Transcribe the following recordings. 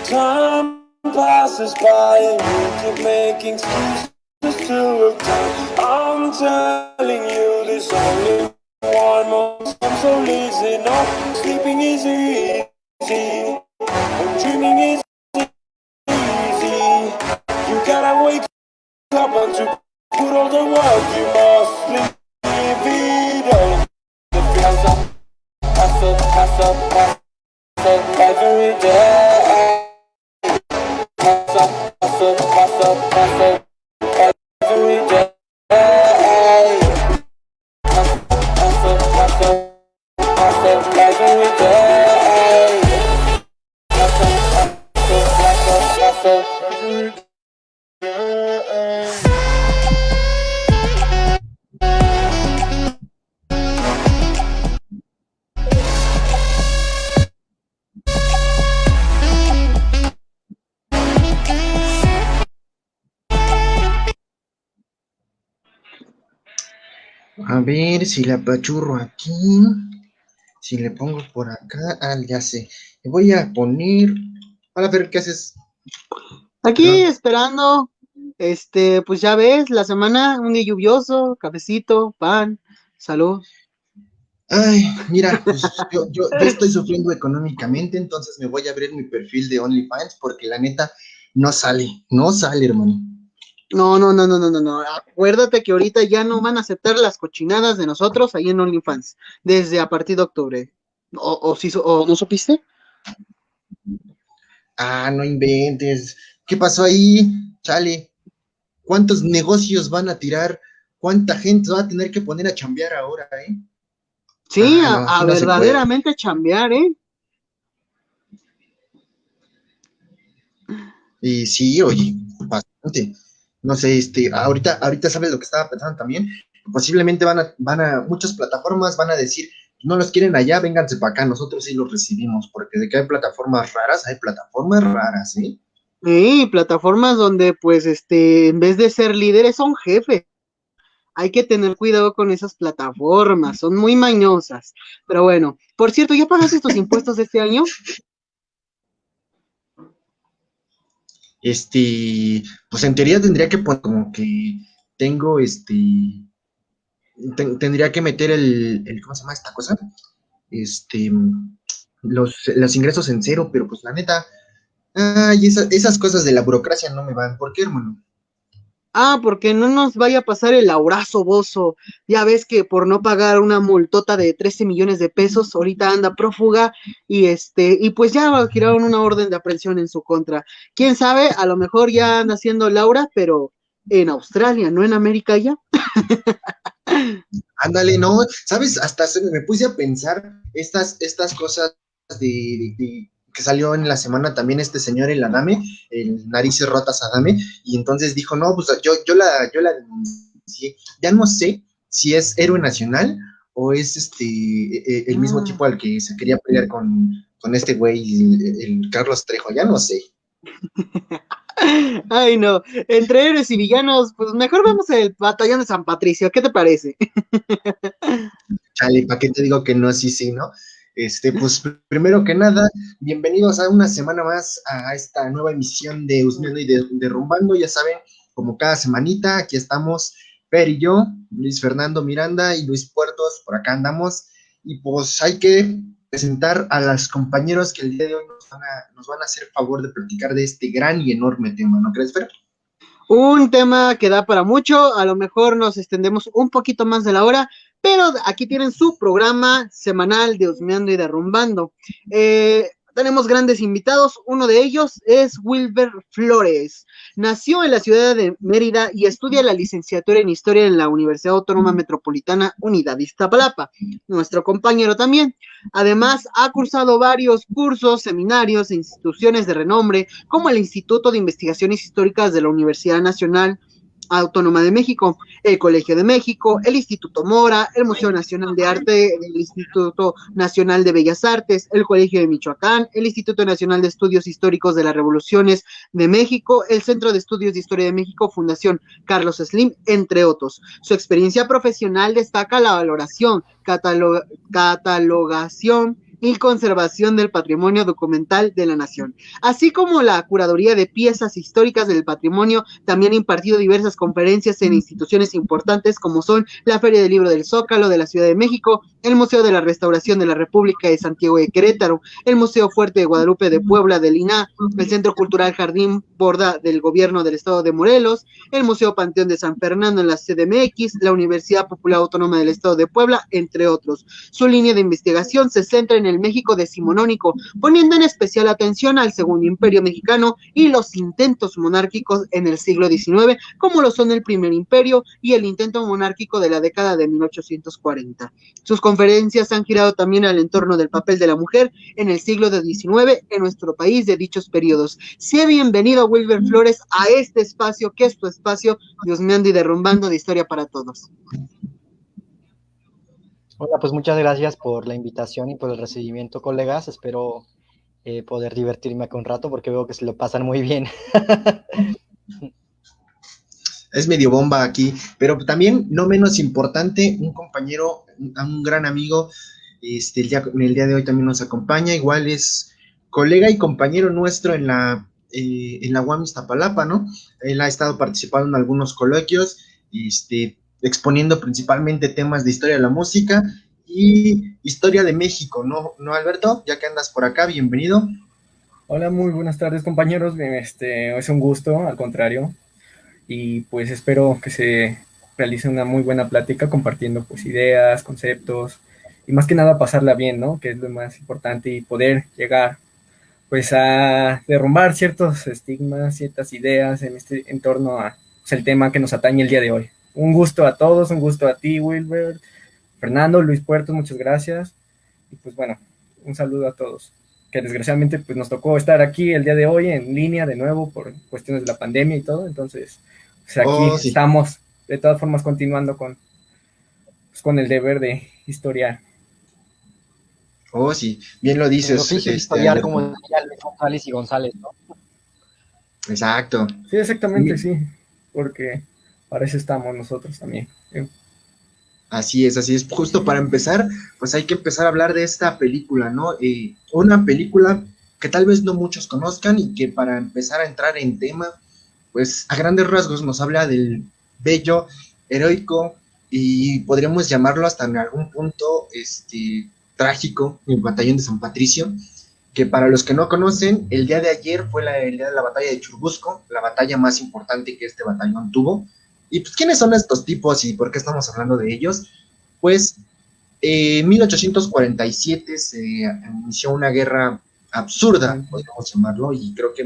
Time passes by and you keep making excuses to look down. I'm telling you this only one more time, so listen up. Sleeping is easy, and dreaming is easy. You gotta wake up and to put all the work. You must leave it all. The hustle, hustle, hustle, hustle every day. Hustle, hustle, hustle, hustle every day. Hustle, hustle, hustle, hustle every day. Hustle, hustle, hustle, hustle every day. A ver si la apachurro aquí. Si le pongo por acá. Ah, ya sé. Le voy a poner. Hola, Fer, ¿qué haces? Aquí Perdón. esperando, pues ya ves, la semana, un día lluvioso, cafecito, pan, salud. Ay, mira, pues yo estoy sufriendo económicamente, entonces me voy a abrir mi perfil de OnlyFans porque la neta no sale, hermano. No, no, no, no, no, no, no. Acuérdate que ahorita ya no van a aceptar las cochinadas de nosotros ahí en OnlyFans, desde a partir de octubre. ¿O no supiste? Ah, no inventes. ¿Qué pasó ahí? Chale, ¿cuántos negocios van a tirar? ¿Cuánta gente va a tener que poner a chambear ahora, eh? Sí, Ah, no, a así no se puede. verdaderamente chambear, ¿eh? Y sí, oye, bastante. No sé, ahorita sabes lo que estaba pensando también. Posiblemente muchas plataformas van a decir, no los quieren allá, vénganse para acá, nosotros sí los recibimos, porque de que hay plataformas raras, ¿eh? Sí, plataformas donde, pues, en vez de ser líderes, son jefes. Hay que tener cuidado con esas plataformas, son muy mañosas. Pero bueno, por cierto, ¿ya pagaste tus impuestos de este año? Pues en teoría tendría que poner como que tengo, tendría que meter ¿cómo se llama esta cosa? Este, los ingresos en cero, pero pues la neta, ay, esas cosas de la burocracia no me van. ¿Por qué, hermano? Ah, porque no nos vaya a pasar el aurazo bozo. Ya ves que por no pagar una multota de 13 millones de pesos, ahorita anda prófuga y pues ya giraron una orden de aprehensión en su contra. ¿Quién sabe? A lo mejor ya anda haciendo Laura, pero en Australia, no en América ya. Ándale, no, ¿sabes? Hasta me puse a pensar estas cosas que salió en la semana también este señor, el Adame, el Narices Rotas Adame, y entonces dijo, no, pues yo la denuncié. Ya no sé si es héroe nacional o es el mismo Ah. tipo al que se quería pelear con este güey, el Carlos Trejo, ya no sé. Ay, no. Entre héroes y villanos, pues mejor vamos al batallón de San Patricio. ¿Qué te parece? Chale, ¿para qué te digo que no? Sí, sí, ¿no? Pues primero que nada, bienvenidos a una semana más a esta nueva emisión de Husmeando y Derrumbando. Ya saben, como cada semanita, aquí estamos Per y yo, Luis Fernando Miranda y Luis Puertos, por acá andamos. Y pues hay que presentar a los compañeros que el día de hoy nos van a hacer favor de platicar de este gran y enorme tema, ¿no crees, Fer? Un tema que da para mucho, a lo mejor nos extendemos un poquito más de la hora, pero aquí tienen su programa semanal de Husmeando y Derrumbando. Tenemos grandes invitados, uno de ellos es Wilber Flores. Nació en la ciudad de Mérida y estudia la licenciatura en Historia en la Universidad Autónoma Metropolitana Unidad de Iztapalapa. Nuestro compañero también. Además, ha cursado varios cursos, seminarios e instituciones de renombre, como el Instituto de Investigaciones Históricas de la Universidad Nacional Autónoma de México, el Colegio de México, el Instituto Mora, el Museo Nacional de Arte, el Instituto Nacional de Bellas Artes, el Colegio de Michoacán, el Instituto Nacional de Estudios Históricos de las Revoluciones de México, el Centro de Estudios de Historia de México, Fundación Carlos Slim, entre otros. Su experiencia profesional destaca la valoración, catalogación y conservación del patrimonio documental de la nación, así como la curaduría de piezas históricas del patrimonio. También ha impartido diversas conferencias en instituciones importantes como son la Feria del Libro del Zócalo de la Ciudad de México, el Museo de la Restauración de la República de Santiago de Querétaro, el Museo Fuerte de Guadalupe de Puebla del INAH, el Centro Cultural Jardín Borda del Gobierno del Estado de Morelos, el Museo Panteón de San Fernando en la CDMX, la Universidad Popular Autónoma del Estado de Puebla, entre otros. Su línea de investigación se centra en el México decimonónico, poniendo en especial atención al Segundo Imperio Mexicano y los intentos monárquicos en el siglo XIX, como lo son el Primer Imperio y el intento monárquico de la década de 1840. Sus conferencias han girado también al entorno del papel de la mujer en el siglo XIX en nuestro país de dichos periodos. Sea bienvenido, Wilber Flores, a este espacio que es tu espacio de husmeando y derrumbando de historia para todos. Hola, pues muchas gracias por la invitación y por el recibimiento, colegas. Espero poder divertirme acá un rato porque veo que se lo pasan muy bien. Es medio bomba aquí, pero también, no menos importante, un compañero, un gran amigo, el día de hoy también nos acompaña, igual es colega y compañero nuestro en la UAM Iztapalapa, ¿no? Él ha estado participando en algunos coloquios, exponiendo principalmente temas de historia de la música y historia de México, ¿no, Alberto? Ya que andas por acá, bienvenido. Hola, muy buenas tardes, compañeros. Es un gusto, al contrario, y pues espero que se realice una muy buena plática compartiendo pues ideas, conceptos y más que nada pasarla bien, ¿no? Que es lo más importante, y poder llegar pues a derrumbar ciertos estigmas, ciertas ideas en torno a pues, el tema que nos atañe el día de hoy. Un gusto a todos, un gusto a ti, Wilbert, Fernando, Luis Puertos, muchas gracias. Y pues bueno, un saludo a todos. Que desgraciadamente pues nos tocó estar aquí el día de hoy en línea de nuevo por cuestiones de la pandemia y todo. Entonces, pues aquí Sí. estamos de todas formas continuando con el deber de historiar. Sí, bien lo dices. El oficio de historiar, Alberto. como decía Luis González y González, ¿no? Exacto. Sí, exactamente, sí, porque para eso estamos nosotros también. Así es. Justo para empezar, pues hay que empezar a hablar de esta película, ¿no? Una película que tal vez no muchos conozcan y que para empezar a entrar en tema, pues a grandes rasgos nos habla del bello, heroico y podríamos llamarlo hasta en algún punto trágico, el Batallón de San Patricio, que para los que no conocen, el día de ayer fue el día de la batalla de Churubusco, la batalla más importante que este batallón tuvo. Y pues, ¿quiénes son estos tipos y por qué estamos hablando de ellos? Pues, en 1847 se inició una guerra absurda, podríamos llamarlo, y creo que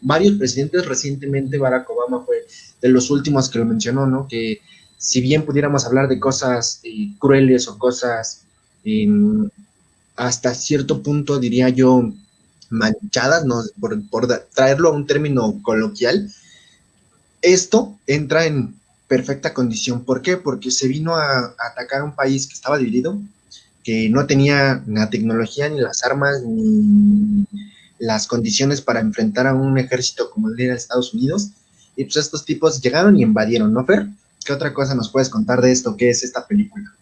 varios presidentes, recientemente Barack Obama fue de los últimos que lo mencionó, ¿no? Que si bien pudiéramos hablar de cosas crueles o cosas hasta cierto punto, diría yo, manchadas, ¿no? Por traerlo a un término coloquial, esto entra en perfecta condición. ¿Por qué? Porque se vino a atacar a un país que estaba dividido, que no tenía ni la tecnología, ni las armas, ni las condiciones para enfrentar a un ejército como el de Estados Unidos, y pues estos tipos llegaron y invadieron, ¿no, Fer? ¿Qué otra cosa nos puedes contar de esto? ¿Qué es esta película?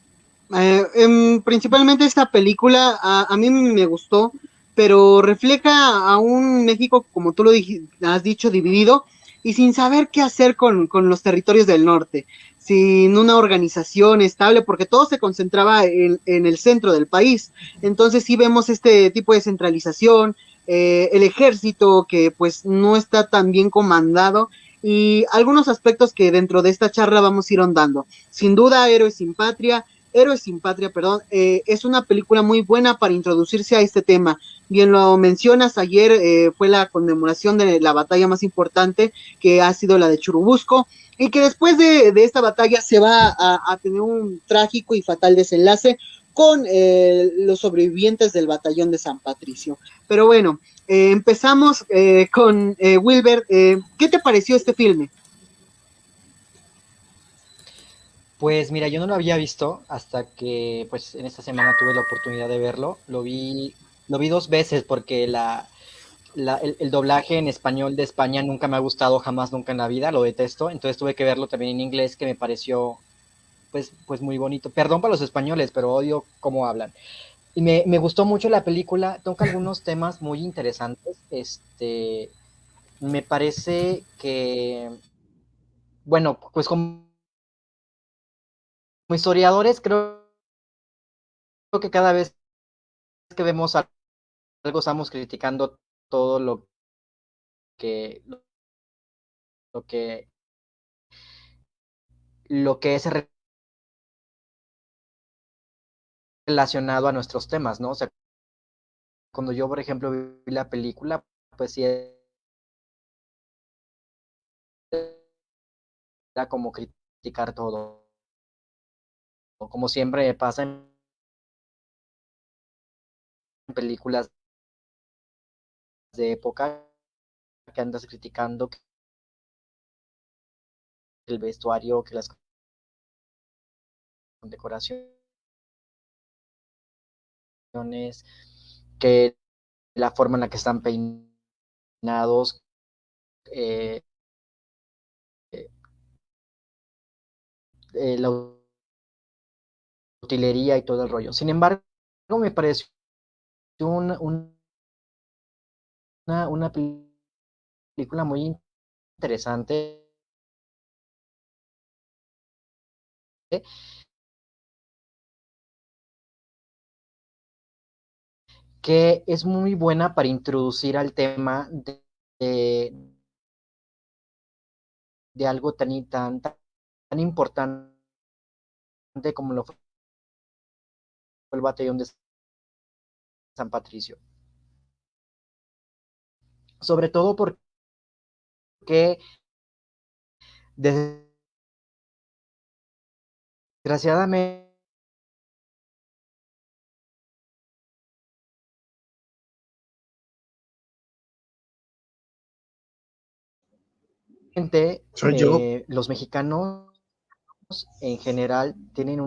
Principalmente esta película a mí me gustó, pero refleja a un México, como tú lo has dicho, dividido y sin saber qué hacer con los territorios del norte, sin una organización estable, porque todo se concentraba en el centro del país. Entonces sí vemos este tipo de centralización, el ejército que pues no está tan bien comandado, y algunos aspectos que dentro de esta charla vamos a ir ahondando. Sin duda, Héroes sin Patria, es una película muy buena para introducirse a este tema. Bien lo mencionas, ayer fue la conmemoración de la batalla más importante, que ha sido la de Churubusco, y que después de esta batalla se va a tener un trágico y fatal desenlace con los sobrevivientes del batallón de San Patricio. Pero bueno, empezamos con Wilber. ¿Qué te pareció este filme? Pues mira, yo no lo había visto hasta que pues en esta semana tuve la oportunidad de verlo. Lo vi dos veces porque el doblaje en español de España nunca me ha gustado, jamás, nunca en la vida, lo detesto. Entonces tuve que verlo también en inglés, que me pareció pues muy bonito. Perdón para los españoles, pero odio cómo hablan. Y me gustó mucho la película, toca algunos temas muy interesantes. Me parece que, bueno, pues como historiadores creo que cada vez que vemos algo estamos criticando todo que, lo que, lo que es relacionado a nuestros temas, ¿no? O sea, cuando yo, por ejemplo, vi la película, pues sí era como criticar todo. Como siempre pasa en películas de época que andas criticando que el vestuario, que las decoraciones, que la forma en la que están peinados, eh, la utilería y todo el rollo. Sin embargo, me pareció una, una película muy interesante que es muy buena para introducir al tema de, de algo tan importante como lo fue el batallón de San Patricio. Sobre todo porque desgraciadamente Soy yo. los mexicanos en general tienen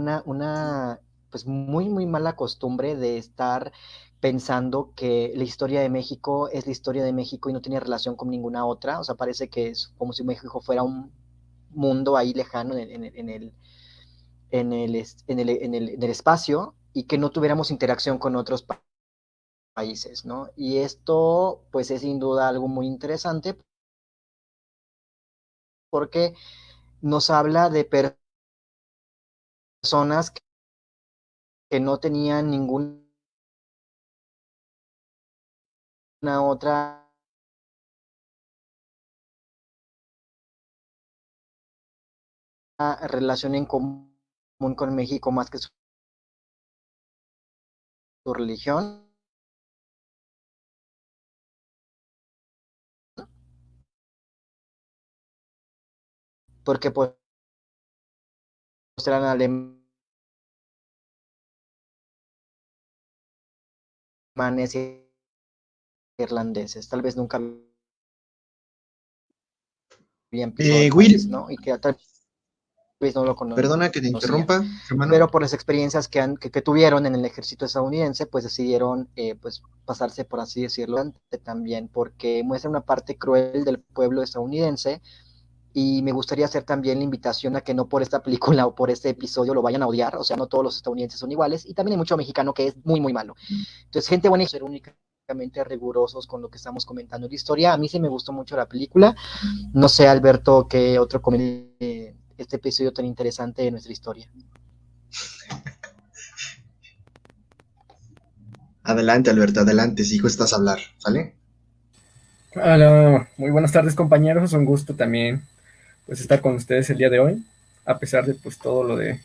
pues muy mala costumbre de estar pensando que la historia de México es la historia de México y no tiene relación con ninguna otra. O sea, parece que es como si México fuera un mundo ahí lejano en el espacio y que no tuviéramos interacción con otros países, ¿no? Y esto, pues, es sin duda algo muy interesante porque nos habla de personas que no tenían ninguna otra relación en común con México más que su religión, porque pues eran alemanes y irlandeses, tal vez nunca habían pisado el Will, país, ¿no? Y que tal vez no lo perdona que te conocían. interrumpa, hermano. Pero por las experiencias que tuvieron en el ejército estadounidense, pues decidieron pues pasarse, por así decirlo, también, porque muestra una parte cruel del pueblo estadounidense. Y me gustaría hacer también la invitación a que no por esta película o por este episodio lo vayan a odiar, o sea, no todos los estadounidenses son iguales, y también hay mucho mexicano que es muy malo. Entonces, gente buena y ser únicamente rigurosos con lo que estamos comentando en la historia. A mí sí me gustó mucho la película. No sé, Alberto, qué otro comentario este episodio tan interesante de nuestra historia. Adelante, Alberto, adelante, si gustas hablar, ¿sale? Hola, muy buenas tardes compañeros, es un gusto también pues estar con ustedes el día de hoy, a pesar de pues todo lo que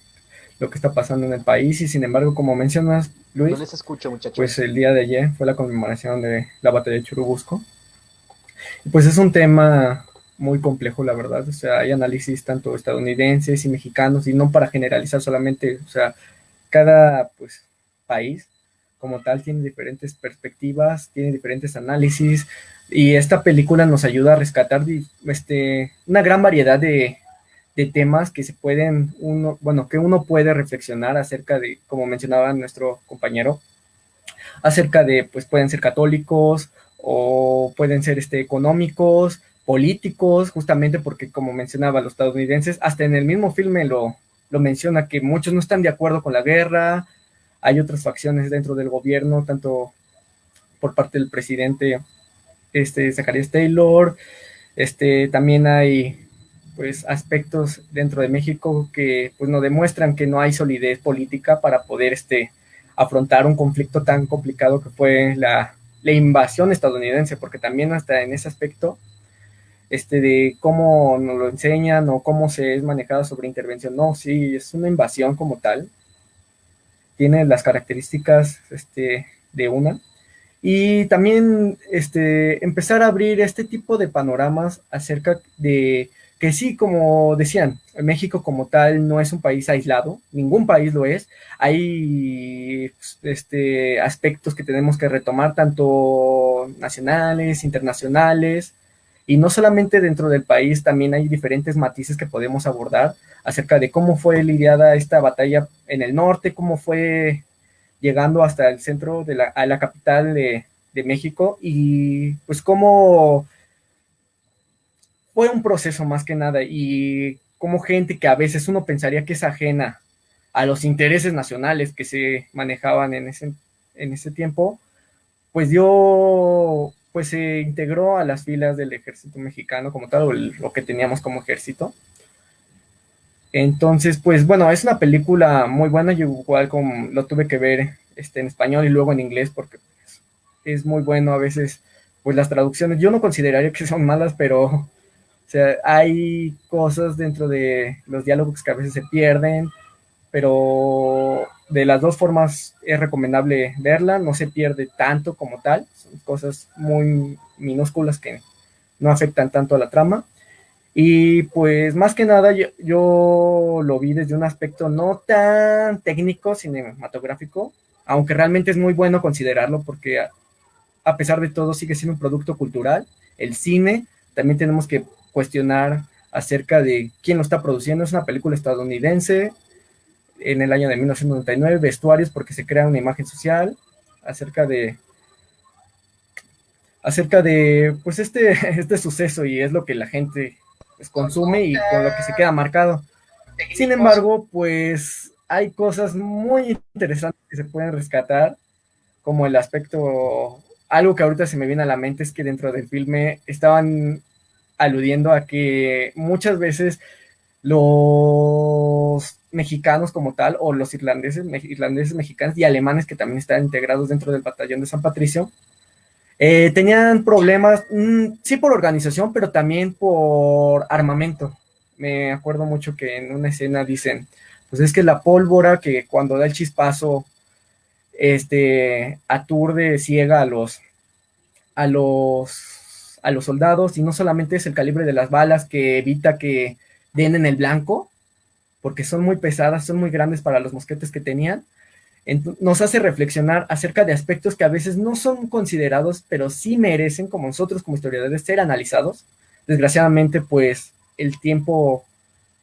está pasando en el país y sin embargo, como mencionas No Luis, les escucho, pues muchachos. el día de ayer fue la conmemoración de la batalla de Churubusco. Y pues es un tema muy complejo, la verdad, o sea, hay análisis tanto estadounidenses y mexicanos y no para generalizar solamente, o sea, cada pues país como tal tiene diferentes perspectivas, tiene diferentes análisis y esta película nos ayuda a rescatar una gran variedad de temas que se pueden, que uno puede reflexionar acerca de, como mencionaba nuestro compañero, acerca de, pues pueden ser católicos o pueden ser económicos, políticos, justamente porque, como mencionaba, los estadounidenses, hasta en el mismo filme lo menciona, que muchos no están de acuerdo con la guerra, hay otras facciones dentro del gobierno, tanto por parte del presidente Zacharias Taylor, también hay pues aspectos dentro de México que pues nos demuestran que no hay solidez política para poder afrontar un conflicto tan complicado que fue la invasión estadounidense, porque también hasta en ese aspecto de cómo nos lo enseñan o cómo se es manejada sobre intervención, no, sí, es una invasión como tal, tiene las características de una, y también empezar a abrir este tipo de panoramas acerca de que sí, como decían, México como tal no es un país aislado, ningún país lo es, hay aspectos que tenemos que retomar, tanto nacionales, internacionales, y no solamente dentro del país, también hay diferentes matices que podemos abordar acerca de cómo fue lidiada esta batalla en el norte, cómo fue llegando hasta el centro a la capital de México, y pues cómo fue un proceso más que nada, y como gente que a veces uno pensaría que es ajena a los intereses nacionales que se manejaban en ese tiempo, pues pues se integró a las filas del ejército mexicano como tal, o lo que teníamos como ejército. Entonces, pues bueno, es una película muy buena, yo igual como lo tuve que ver en español y luego en inglés, porque pues, es muy bueno a veces, pues las traducciones, yo no consideraría que son malas, pero o sea, hay cosas dentro de los diálogos que a veces se pierden, pero de las dos formas es recomendable verla, no se pierde tanto como tal, son cosas muy minúsculas que no afectan tanto a la trama. Y pues más que nada yo lo vi desde un aspecto no tan técnico cinematográfico, aunque realmente es muy bueno considerarlo porque a pesar de todo sigue siendo un producto cultural. El cine, también tenemos que cuestionar acerca de quién lo está produciendo. Es una película estadounidense en el año de 1999, vestuarios, porque se crea una imagen social acerca de pues este suceso, y es lo que la gente pues consume y con lo que se queda marcado. Sin embargo, pues hay cosas muy interesantes que se pueden rescatar, como el aspecto, algo que ahorita se me viene a la mente es que dentro del filme estaban aludiendo a que muchas veces los mexicanos como tal, o los irlandeses mexicanos y alemanes que también están integrados dentro del batallón de San Patricio, tenían problemas, sí por organización, pero también por armamento. Me acuerdo mucho que en una escena dicen, pues es que la pólvora que cuando da el chispazo, aturde, ciega a los soldados, y no solamente es el calibre de las balas que evita que den en el blanco, porque son muy pesadas, son muy grandes para los mosquetes que tenían. Nos hace reflexionar acerca de aspectos que a veces no son considerados, pero sí merecen, como nosotros como historiadores, ser analizados. Desgraciadamente, pues el tiempo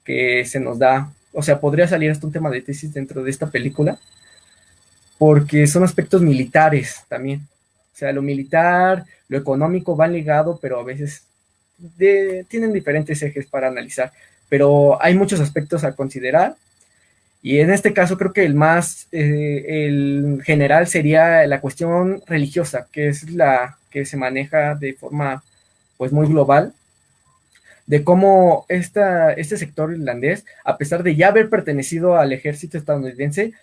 que se nos da, o sea, podría salir hasta un tema de tesis dentro de esta película, porque son aspectos militares también. O sea, lo militar, lo económico van ligado, pero a veces tienen diferentes ejes para analizar. Pero hay muchos aspectos a considerar. Y en este caso creo que el general sería la cuestión religiosa, que es la que se maneja de forma pues muy global, de cómo este sector irlandés, a pesar de ya haber pertenecido al ejército estadounidense,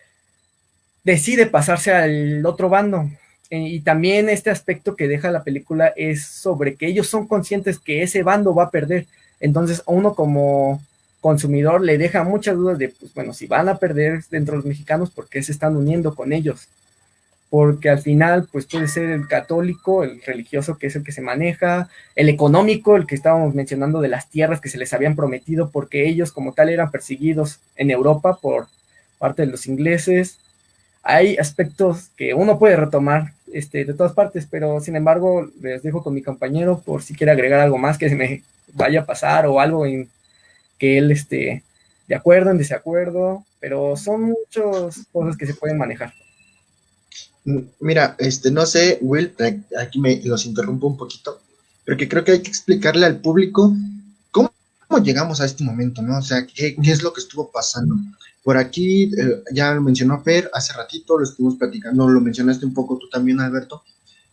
decide pasarse al otro bando. Y también este aspecto que deja la película es sobre que ellos son conscientes que ese bando va a perder. Entonces a uno como consumidor le deja muchas dudas de, pues bueno, si van a perder dentro de los mexicanos, ¿por qué se están uniendo con ellos? Porque al final, pues puede ser el católico, el religioso, que es el que se maneja, el económico, el que estábamos mencionando de las tierras que se les habían prometido, porque ellos como tal eran perseguidos en Europa por parte de los ingleses. Hay aspectos que uno puede retomar de todas partes, pero sin embargo les dejo con mi compañero por si quiere agregar algo más que se me vaya a pasar o algo que él esté de acuerdo, en desacuerdo, pero son muchas cosas que se pueden manejar. Mira, no sé, Will, aquí me los interrumpo un poquito, porque creo que hay que explicarle al público cómo llegamos a este momento, ¿no? O sea, qué es lo que estuvo pasando. Por aquí, ya lo mencionó Fer hace ratito, lo estuvimos platicando, lo mencionaste un poco tú también, Alberto.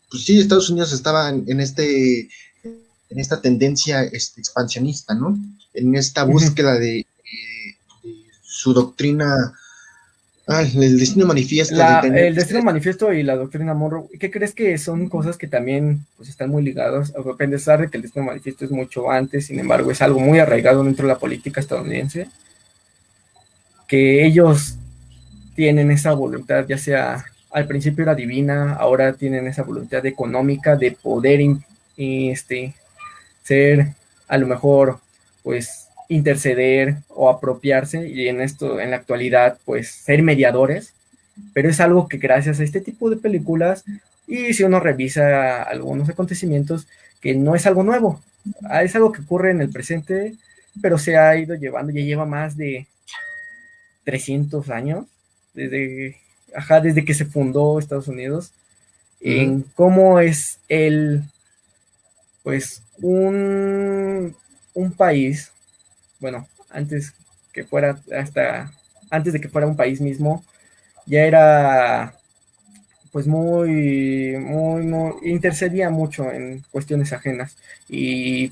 Pues sí, Estados Unidos estaba en esta tendencia expansionista, ¿no? En esta búsqueda de su doctrina, el destino manifiesto. El destino manifiesto y la doctrina Monroe, ¿qué crees que son cosas que también pues, están muy ligadas? A pesar de que el destino manifiesto es mucho antes, sin embargo, es algo muy arraigado dentro de la política estadounidense, que ellos tienen esa voluntad, ya sea al principio era divina, ahora tienen esa voluntad económica de poder ser a lo mejor pues interceder o apropiarse, y en la actualidad pues ser mediadores, pero es algo que gracias a este tipo de películas, y si uno revisa algunos acontecimientos, que no es algo nuevo, es algo que ocurre en el presente, pero se ha ido llevando, ya lleva más de 300 años, desde que se fundó Estados Unidos, en cómo es pues un país, bueno, antes de que fuera un país mismo, ya era pues intercedía mucho en cuestiones ajenas, y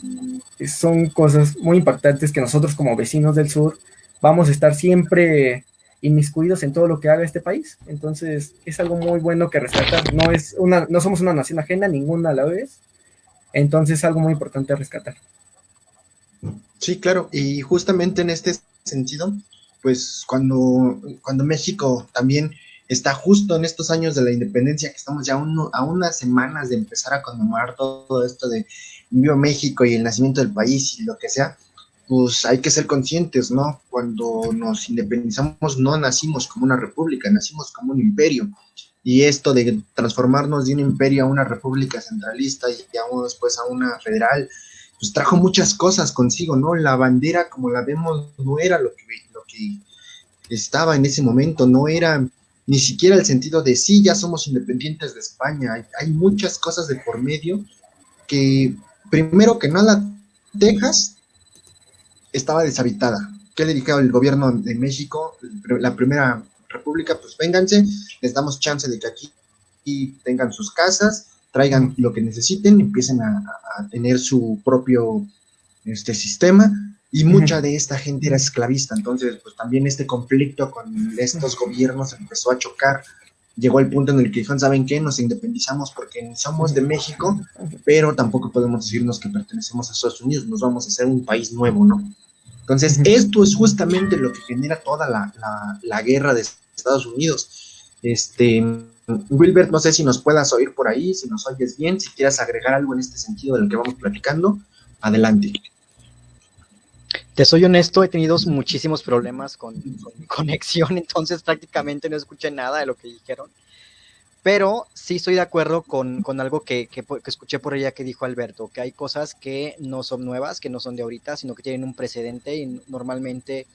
son cosas muy impactantes que nosotros como vecinos del sur vamos a estar siempre inmiscuidos en todo lo que haga este país. Entonces es algo muy bueno que rescatar. No somos una nación ajena, ninguna a la vez. Entonces es algo muy importante a rescatar. Sí, claro, y justamente en este sentido, pues cuando México también está justo en estos años de la independencia, que estamos ya a unas semanas de empezar a conmemorar todo esto de Viva México y el nacimiento del país y lo que sea, pues hay que ser conscientes, ¿no? Cuando nos independizamos no nacimos como una república, nacimos como un imperio. Y esto de transformarnos de un imperio a una república centralista y después a una federal, pues trajo muchas cosas consigo, ¿no? La bandera, como la vemos, no era lo que estaba en ese momento, no era ni siquiera el sentido de sí, ya somos independientes de España. Hay muchas cosas de por medio que, primero que nada, Texas estaba deshabitada. ¿Qué le dijeron el gobierno de México, la primera república? Pues vénganse, les damos chance de que aquí tengan sus casas, traigan lo que necesiten, empiecen a tener su propio sistema, y mucha de esta gente era esclavista. Entonces pues también este conflicto con estos gobiernos empezó a chocar. Llegó el punto en el que dijeron, ¿saben qué? Nos independizamos porque somos de México, pero tampoco podemos decirnos que pertenecemos a Estados Unidos, nos vamos a hacer un país nuevo, ¿no? Entonces, esto es justamente lo que genera toda la guerra de Estados Unidos. Wilbert, no sé si nos puedas oír por ahí, si nos oyes bien, si quieras agregar algo en este sentido de lo que vamos platicando, adelante. Te soy honesto, he tenido muchísimos problemas con mi conexión, entonces prácticamente no escuché nada de lo que dijeron. Pero sí estoy de acuerdo con algo que escuché por ella que dijo Alberto, que hay cosas que no son nuevas, que no son de ahorita, sino que tienen un precedente, y normalmente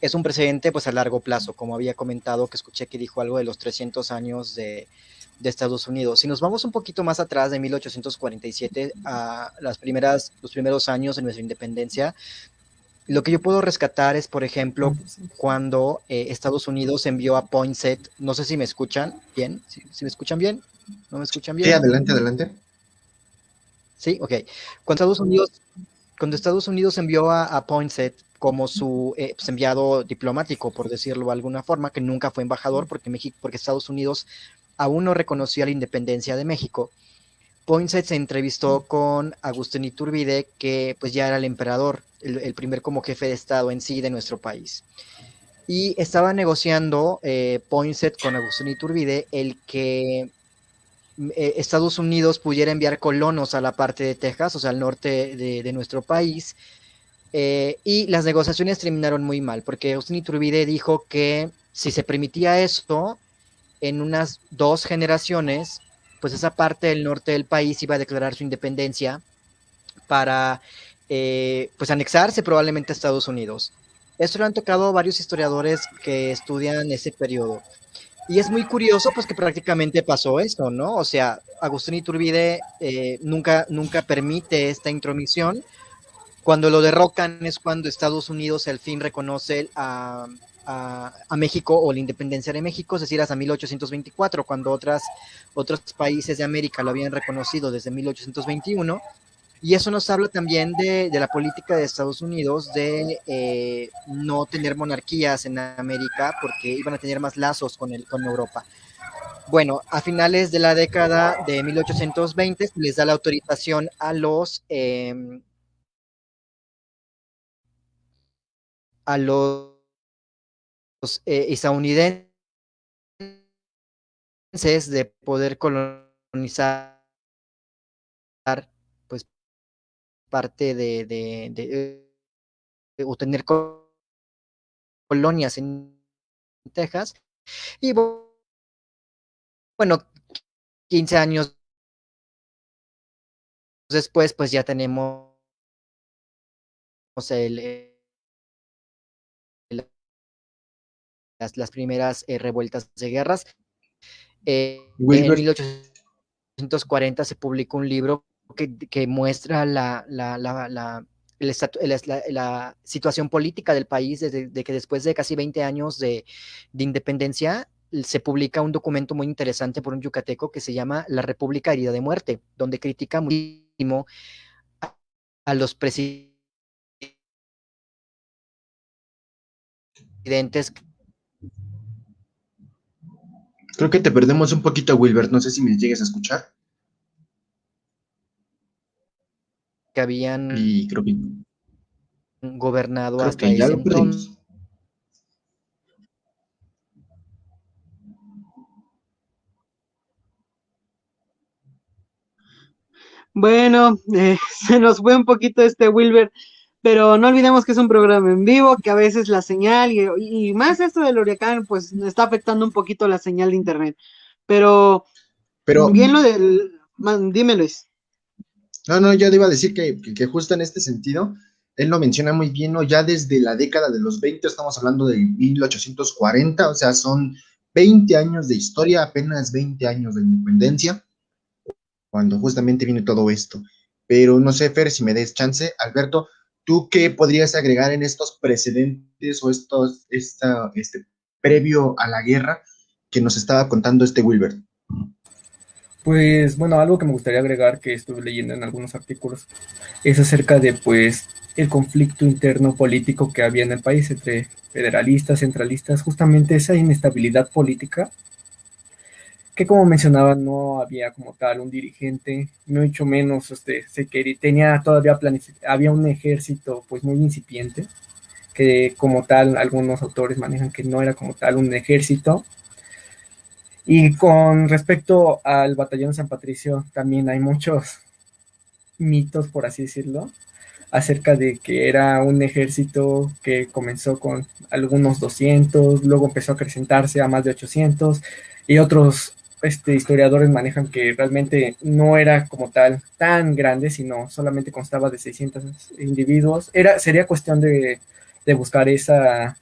es un precedente pues a largo plazo, como había comentado, que escuché que dijo algo de los 300 años de Estados Unidos. Si nos vamos un poquito más atrás, de 1847 a los primeros años de nuestra independencia, lo que yo puedo rescatar es, por ejemplo, cuando Estados Unidos envió a Poinsett, no sé si me escuchan bien, ¿si me escuchan bien? ¿No me escuchan bien? Sí, adelante. Sí, ok. Cuando Estados Unidos envió a Poinsett como su pues enviado diplomático, por decirlo de alguna forma, que nunca fue embajador, porque Estados Unidos aún no reconocía la independencia de México, Poinsett se entrevistó con Agustín Iturbide, que pues ya era el emperador, el primer como jefe de Estado en sí de nuestro país. Y estaba negociando Poinsett con Agustín Iturbide el que Estados Unidos pudiera enviar colonos a la parte de Texas, o sea, al norte de nuestro país. Y las negociaciones terminaron muy mal, porque Agustín Iturbide dijo que si se permitía esto, en unas 2 generaciones, pues esa parte del norte del país iba a declarar su independencia para pues anexarse probablemente a Estados Unidos. Esto lo han tocado varios historiadores que estudian ese periodo. Y es muy curioso, pues, que prácticamente pasó eso, ¿no? O sea, Agustín Iturbide nunca permite esta intromisión. Cuando lo derrocan es cuando Estados Unidos al fin reconoce a México o la independencia de México, es decir, hasta 1824, cuando otros países de América lo habían reconocido desde 1821. Y eso nos habla también de la política de Estados Unidos de no tener monarquías en América porque iban a tener más lazos con Europa. Bueno, a finales de la década de 1820 se les da la autorización a los estadounidenses de poder colonizar pues parte o tener colonias en Texas. Y bueno, 15 años después, pues ya tenemos las primeras revueltas de guerras. En Wilber, 1840 se publicó un libro que muestra la situación política del país desde que después de casi 20 años de independencia se publica un documento muy interesante por un yucateco que se llama La República Herida de Muerte, donde critica muchísimo a los presidentes creo que te perdemos un poquito, Wilbert. No sé si me llegues a escuchar. que habían Y gobernado creo hasta que ya ese lo perdimos. entonces. Bueno, se nos fue un poquito Wilber, pero no olvidemos que es un programa en vivo, que a veces la señal y más esto del huracán, pues está afectando un poquito la señal de internet. Pero Pero, bien lo del... Dime, Luis. no, yo te iba a decir que justo en este sentido, él lo menciona muy bien, ¿no? Ya desde la década de los 20, estamos hablando de 1840, o sea, son 20 años de historia, apenas 20 años de independencia, cuando justamente viene todo esto. Pero no sé, Fer, si me des chance, Alberto, ¿tú qué podrías agregar en estos precedentes o previo a la guerra que nos estaba contando Wilbert? Pues bueno, algo que me gustaría agregar que estuve leyendo en algunos artículos es acerca de pues el conflicto interno político que había en el país entre federalistas, centralistas, justamente esa inestabilidad política que como mencionaba no había como tal un dirigente, mucho menos tenía todavía había un ejército pues muy incipiente, que como tal algunos autores manejan que no era como tal un ejército. Y con respecto al batallón de San Patricio, también hay muchos mitos, por así decirlo, acerca de que era un ejército que comenzó con algunos 200, luego empezó a acrecentarse a más de 800, y otros historiadores manejan que realmente no era como tal tan grande, sino solamente constaba de 600 individuos. Sería cuestión de buscar esa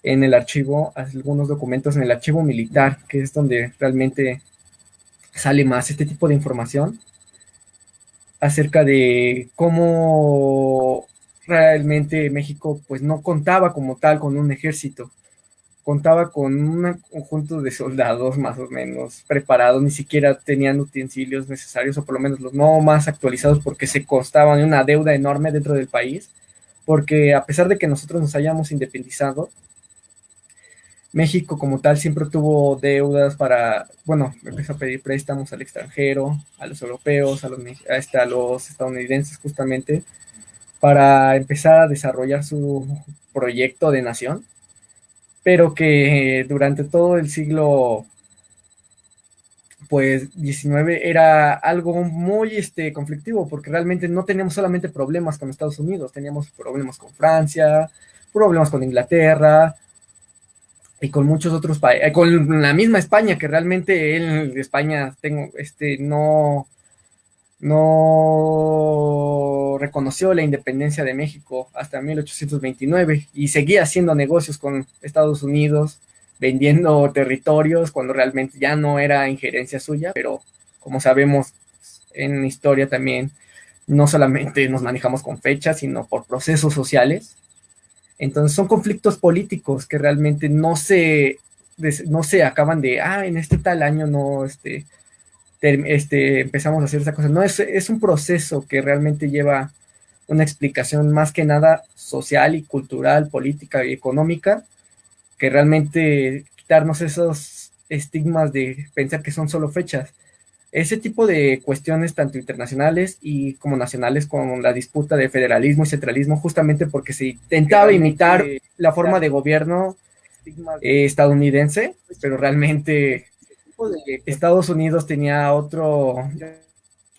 en el archivo, algunos documentos en el archivo militar, que es donde realmente sale más este tipo de información acerca de cómo realmente México pues no contaba como tal con un ejército, contaba con un conjunto de soldados más o menos preparados, ni siquiera tenían utensilios necesarios, o por lo menos los no más actualizados, porque se constaban de una deuda enorme dentro del país, porque a pesar de que nosotros nos hayamos independizado, México como tal siempre tuvo deudas empezó a pedir préstamos al extranjero, a los europeos, a los estadounidenses justamente, para empezar a desarrollar su proyecto de nación, pero que durante todo el siglo pues 19 era algo muy conflictivo, porque realmente no teníamos solamente problemas con Estados Unidos, teníamos problemas con Francia, problemas con Inglaterra, y con muchos otros países, con la misma España, que realmente España no reconoció la independencia de México hasta 1829 y seguía haciendo negocios con Estados Unidos, vendiendo territorios cuando realmente ya no era injerencia suya, pero como sabemos en historia también, no solamente nos manejamos con fechas, sino por procesos sociales. Entonces son conflictos políticos que realmente no se acaban de, en este tal año no, empezamos a hacer esa cosa. No, es un proceso que realmente lleva una explicación más que nada social y cultural, política y económica, que realmente quitarnos esos estigmas de pensar que son solo fechas. Ese tipo de cuestiones, tanto internacionales y como nacionales, con la disputa de federalismo y centralismo, justamente porque se intentaba imitar la forma de gobierno estadounidense, pero realmente Estados Unidos tenía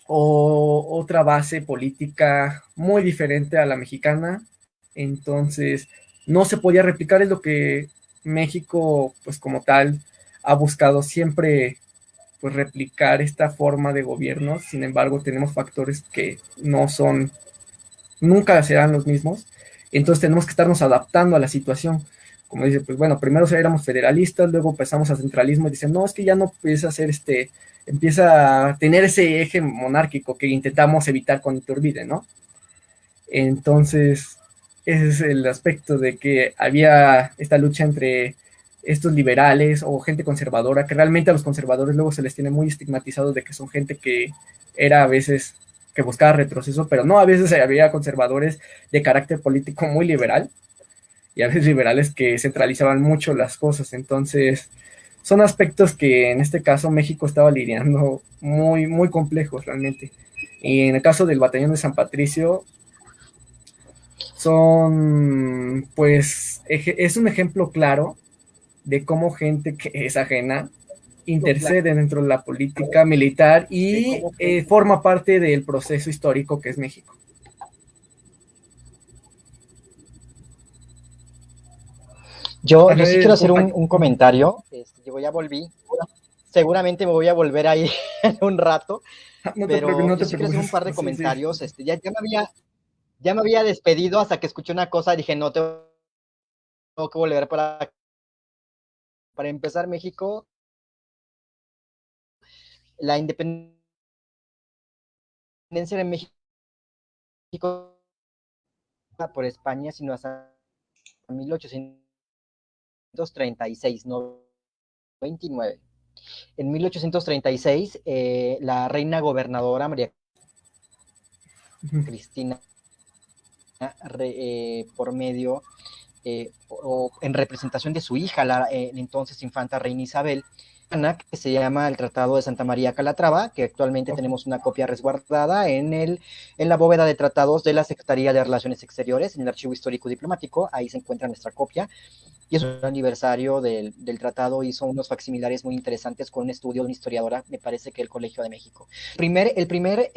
otra base política muy diferente a la mexicana, entonces no se podía replicar. Es lo que México, pues como tal, ha buscado siempre, pues replicar esta forma de gobierno. Sin embargo, tenemos factores que nunca serán los mismos, entonces tenemos que estarnos adaptando a la situación. Como dice, pues bueno, primero éramos federalistas, luego pasamos a centralismo y dicen, no, es que ya no empieza a ser empieza a tener ese eje monárquico que intentamos evitar con Iturbide, ¿no? Entonces, ese es el aspecto de que había esta lucha entre estos liberales o gente conservadora, que realmente a los conservadores luego se les tiene muy estigmatizado de que son gente que era a veces que buscaba retroceso, pero no, a veces había conservadores de carácter político muy liberal y a veces liberales que centralizaban mucho las cosas. Entonces, son aspectos que en este caso México estaba lidiando muy, muy complejos realmente. Y en el caso del batallón de San Patricio, es un ejemplo claro de cómo gente que es ajena intercede dentro de la política militar y forma parte del proceso histórico que es México. Yo sí quiero hacer un comentario. Yo ya volví. Seguramente me voy a volver ahí en un rato. Pero yo sí quiero hacer un par de comentarios. Sí. Ya me había despedido hasta que escuché una cosa y dije, no, tengo que volver para empezar. México, la independencia de México por España, sino hasta 1836, no 29. En 1836, la reina gobernadora María Cristina, por medio o en representación de su hija, la entonces infanta reina Isabel, que se llama el Tratado de Santa María Calatrava, que actualmente tenemos una copia resguardada en la bóveda de tratados de la Secretaría de Relaciones Exteriores, en el Archivo Histórico Diplomático. Ahí se encuentra nuestra copia. Y es un aniversario del tratado, hizo unos facsimilares muy interesantes con un estudio de una historiadora, me parece que el Colegio de México. El primer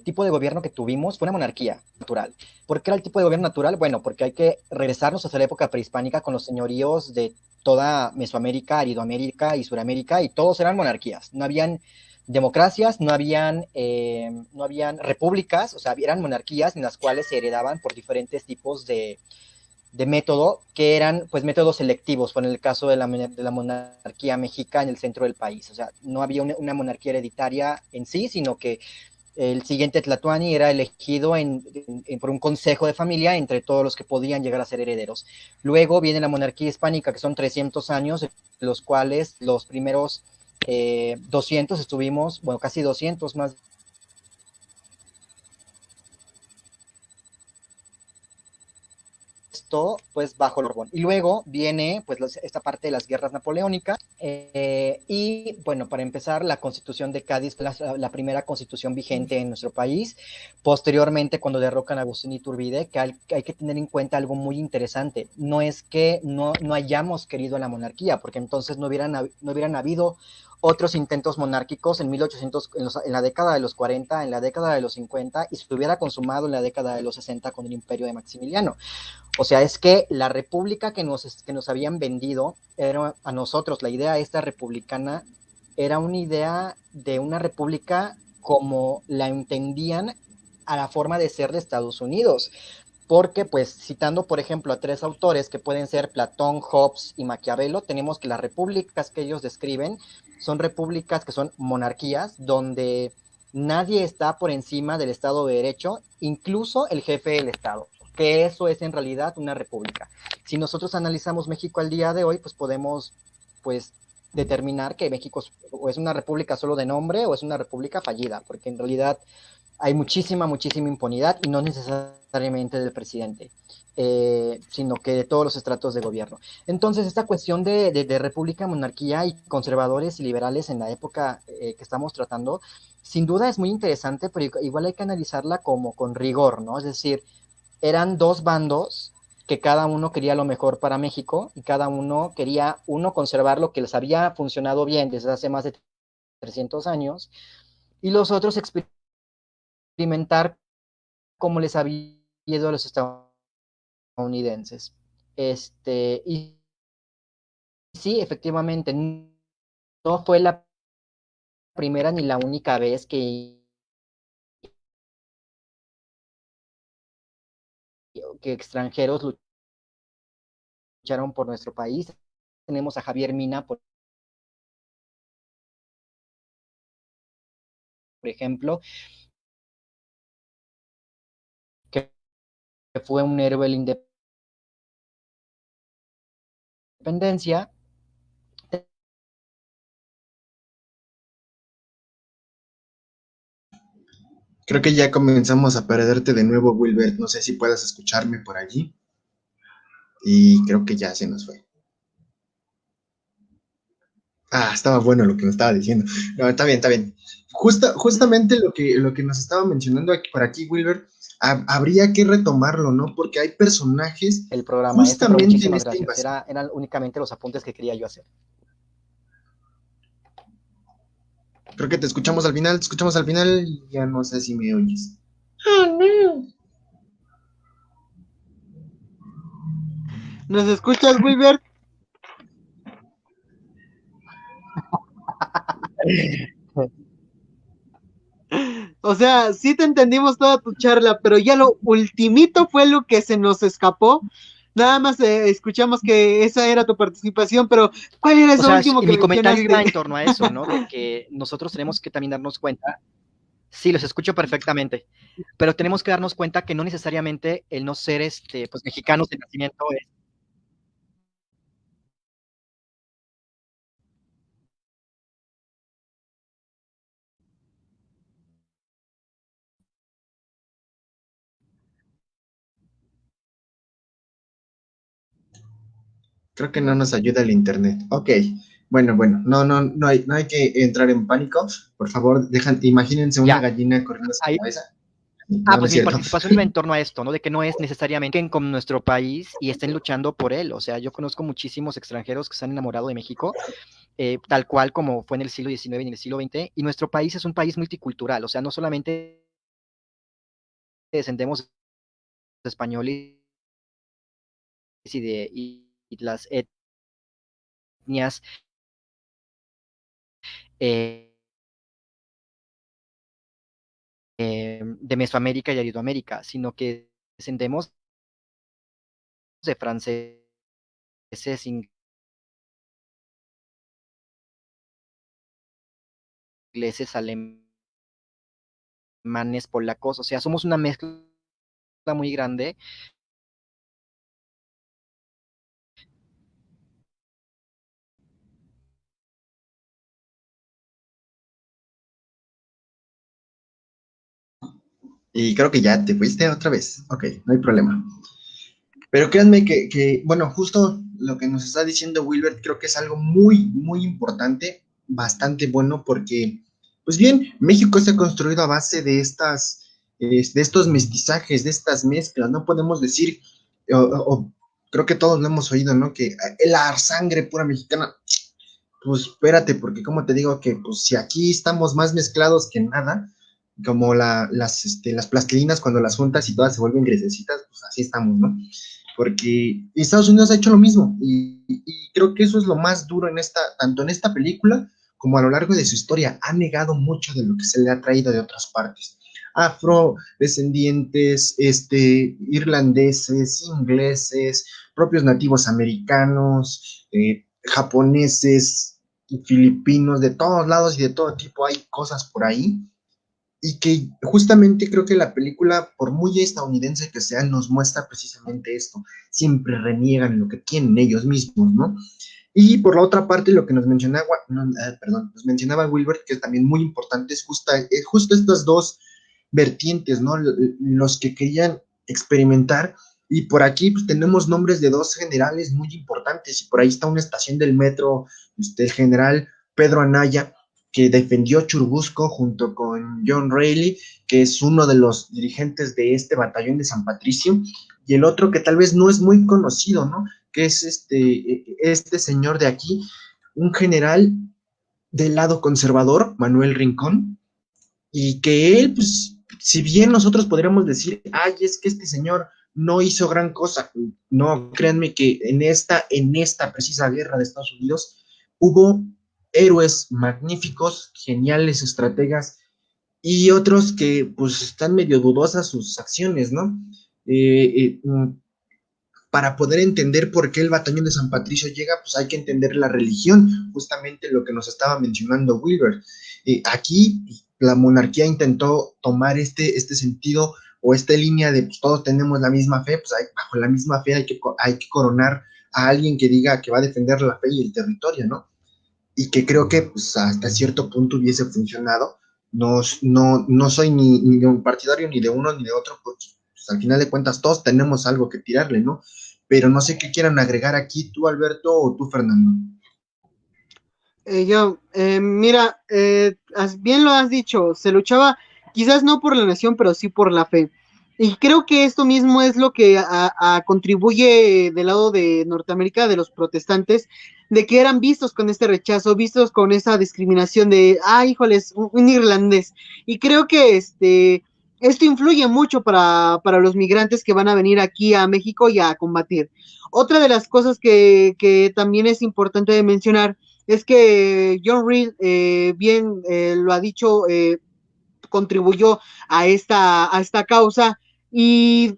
tipo de gobierno que tuvimos fue una monarquía natural. ¿Por qué era el tipo de gobierno natural? Bueno, porque hay que regresarnos hasta la época prehispánica con los señoríos de toda Mesoamérica, Aridoamérica y Suramérica, y todos eran monarquías. No habían democracias, no habían repúblicas, o sea, eran monarquías en las cuales se heredaban por diferentes tipos de método, que eran pues métodos selectivos, fue en el caso de la monarquía mexica en el centro del país. O sea, no había una monarquía hereditaria en sí, sino que el siguiente Tlatoani era elegido por un consejo de familia entre todos los que podían llegar a ser herederos. Luego viene la monarquía hispánica, que son 300 años, los cuales los primeros 200 estuvimos, bueno, casi 200 más pues bajo el Borbón. Y luego viene pues esta parte de las guerras napoleónicas y bueno, para empezar, la Constitución de Cádiz, la primera constitución vigente en nuestro país. Posteriormente, cuando derrocan a Agustín Iturbide, que hay que tener en cuenta algo muy interesante, no es que no hayamos querido la monarquía, porque entonces no hubieran habido otros intentos monárquicos en 1800, en la década de los 40, en la década de los 50, y se hubiera consumado en la década de los 60 con el imperio de Maximiliano. O sea, es que la república que nos habían vendido era a nosotros, la idea esta republicana era una idea de una república como la entendían a la forma de ser de Estados Unidos. Porque, pues, citando, por ejemplo, a 3 autores que pueden ser Platón, Hobbes y Maquiavelo, tenemos que las repúblicas que ellos describen son repúblicas que son monarquías, donde nadie está por encima del Estado de Derecho, incluso el jefe del Estado, que eso es en realidad una república. Si nosotros analizamos México al día de hoy, pues podemos, pues, determinar que México o es una república solo de nombre o es una república fallida, porque en realidad hay muchísima impunidad y no necesariamente del presidente, sino que de todos los estratos de gobierno. Entonces, esta cuestión de república, monarquía y conservadores y liberales en la época que estamos tratando, sin duda es muy interesante, pero igual hay que analizarla como con rigor, ¿no? Es decir, eran 2 bandos que cada uno quería lo mejor para México y cada uno quería, conservar lo que les había funcionado bien desde hace más de 300 años y los otros experimentar cómo les había ido a los estadounidenses. Y sí, efectivamente, no fue la primera ni la única vez que extranjeros lucharon por nuestro país. Tenemos a Javier Mina, por ejemplo, que fue un héroe de la independencia. Creo que ya comenzamos a perderte de nuevo, Wilbert. No sé si puedas escucharme por allí. Y creo que ya se nos fue. Ah, estaba bueno lo que nos estaba diciendo. No, está bien, está bien. Justamente lo que nos estaba mencionando aquí, por aquí, Wilbert, habría que retomarlo, ¿no? Porque hay personajes El programa justamente en muchísimas esta gracias. invasión. Eran únicamente los apuntes que quería yo hacer. Creo que te escuchamos al final, y ya no sé si me oyes. ¿Nos escuchas, Wilbert? O sea, sí te entendimos toda tu charla, pero ya lo ultimito fue lo que se nos escapó. Nada más escuchamos que esa era tu participación, pero ¿cuál era eso último que mi comentario iba en mencionaste? torno a eso, ¿no? De que nosotros tenemos que también darnos cuenta. Sí, los escucho perfectamente, pero tenemos que darnos cuenta que no necesariamente el no ser pues mexicanos de nacimiento es. Creo que no nos ayuda el internet. Ok. Bueno, no hay que entrar en pánico. Por favor, imagínense una Ya, gallina corriendo hacia ahí, la cabeza. No, no pues es mi cierto. participación iba en torno a esto, ¿no? De que no es necesariamente con nuestro país y estén luchando por él. O sea, yo conozco muchísimos extranjeros que se han enamorado de México, tal cual como fue en el siglo XIX y en el siglo XX, y nuestro país es un país multicultural. O sea, no solamente descendemos de españoles y las etnias eh, de Mesoamérica y Aridoamérica, sino que descendemos de franceses, ingleses, alemanes, polacos, o sea, somos una mezcla muy grande. Y creo que ya te fuiste otra vez. Ok, no hay problema. Pero créanme bueno, justo lo que nos está diciendo Wilbert, creo que es algo muy importante, bastante bueno, porque, pues bien, México se ha construido a base de de estos mestizajes, de estas mezclas. No podemos decir, creo que todos lo hemos oído, ¿no? Que la sangre pura mexicana. Pues espérate, porque como te digo que, pues si aquí estamos más mezclados que nada, como las plastilinas cuando las juntas y todas se vuelven grisecitas, pues así estamos, ¿no? Porque Estados Unidos ha hecho lo mismo y creo que eso es lo más duro tanto en esta película como a lo largo de su historia ha negado mucho de lo que se le ha traído de otras partes. Afrodescendientes, irlandeses, ingleses, propios nativos americanos, japoneses, filipinos, de todos lados y de todo tipo hay cosas por ahí. Y que justamente creo que la película, por muy estadounidense que sea, nos muestra precisamente esto. Siempre reniegan lo que tienen ellos mismos, ¿no? Y por la otra parte, lo que nos mencionaba Wilbert, que es también muy importante, es justo estas dos vertientes, ¿no? Los que querían experimentar. Y por aquí pues, tenemos nombres de dos generales muy importantes. Y por ahí está una estación del metro, el general Pedro Anaya, que defendió Churubusco junto con John Reilly, que es uno de los dirigentes de este batallón de San Patricio, y el otro que tal vez no es muy conocido, ¿no? Que es este señor de aquí, un general del lado conservador, Manuel Rincón, y que él, pues, si bien nosotros podríamos decir, ay, es que este señor no hizo gran cosa, no, créanme que en esta precisa guerra de Estados Unidos hubo héroes magníficos, geniales estrategas y otros que pues están medio dudosas sus acciones, ¿no? Para poder entender por qué el batallón de San Patricio llega, pues hay que entender la religión, justamente lo que nos estaba mencionando Wilbert. Aquí la monarquía intentó tomar este sentido o esta línea de pues, todos tenemos la misma fe, pues bajo la misma fe hay que coronar a alguien que diga que va a defender la fe y el territorio, ¿no? Y que creo que pues, hasta cierto punto hubiese funcionado. No soy ni de un partidario ni de uno ni de otro, porque pues, al final de cuentas todos tenemos algo que tirarle, ¿no? Pero no sé qué quieran agregar aquí tú, Alberto, o tú, Fernando. Mira, bien lo has dicho, se luchaba quizás no por la nación, pero sí por la fe. Y creo que esto mismo es lo que contribuye del lado de Norteamérica, de los protestantes, de que eran vistos con este rechazo, vistos con esa discriminación de, híjoles, un irlandés. Y creo que esto influye mucho para los migrantes que van a venir aquí a México y a combatir. Otra de las cosas que también es importante de mencionar es que John Reed, bien lo ha dicho, contribuyó a esta causa. Y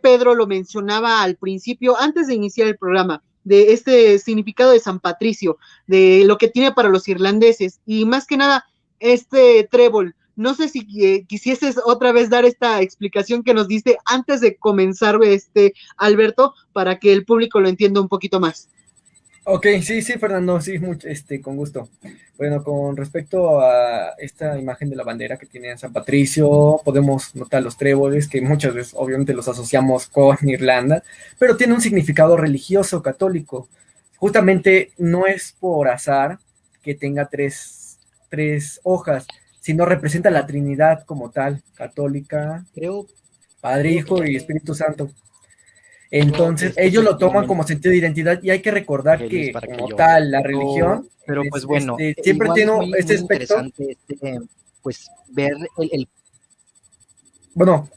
Pedro lo mencionaba al principio, antes de iniciar el programa, de este significado de San Patricio, de lo que tiene para los irlandeses, y más que nada, este trébol. No sé si quisieses otra vez dar esta explicación que nos diste antes de comenzar, Alberto, para que el público lo entienda un poquito más. Ok, sí, sí, Fernando, sí, con gusto. Bueno, con respecto a esta imagen de la bandera que tiene San Patricio, podemos notar los tréboles, que muchas veces obviamente los asociamos con Irlanda, pero tiene un significado religioso católico. Justamente no es por azar que tenga tres hojas, sino representa la Trinidad como tal, católica, Creo, Padre, creo que Hijo ya y Espíritu Santo. Entonces, ellos lo toman efectivamente, como sentido de identidad y hay que recordar Luis, que para que como yo. tal, la Pero, religión pero pues bueno, siempre igual tiene es muy, este muy aspecto. interesante pues ver el Bueno,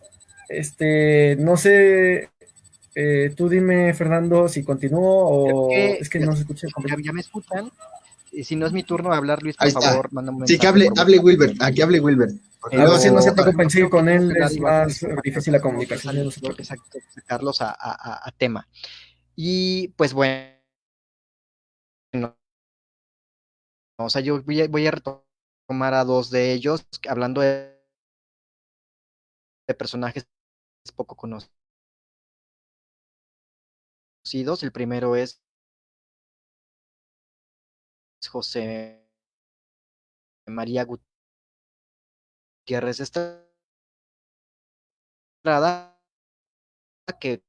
no sé, tú dime, Fernando, si continúo creo o que es que no se escucha ya, completo. ya me escuchan. Y si no es mi turno de hablar, Luis, Ahí por está. favor, mándame un Sí, que mensaje hable, por hable WhatsApp. Wilbert, aquí hable Wilbert. Porque luego No, se se nos va. preocupen, sí, Creo que con tengo que él hablar es igual con más mis compañeros, difícil la tengo que comunicación, no se tengo que preocupen. sacarlos a tema. Y pues bueno, o sea, yo voy a retomar a dos de ellos, hablando de personajes poco conocidos. El primero es José María Gutiérrez Estrada, que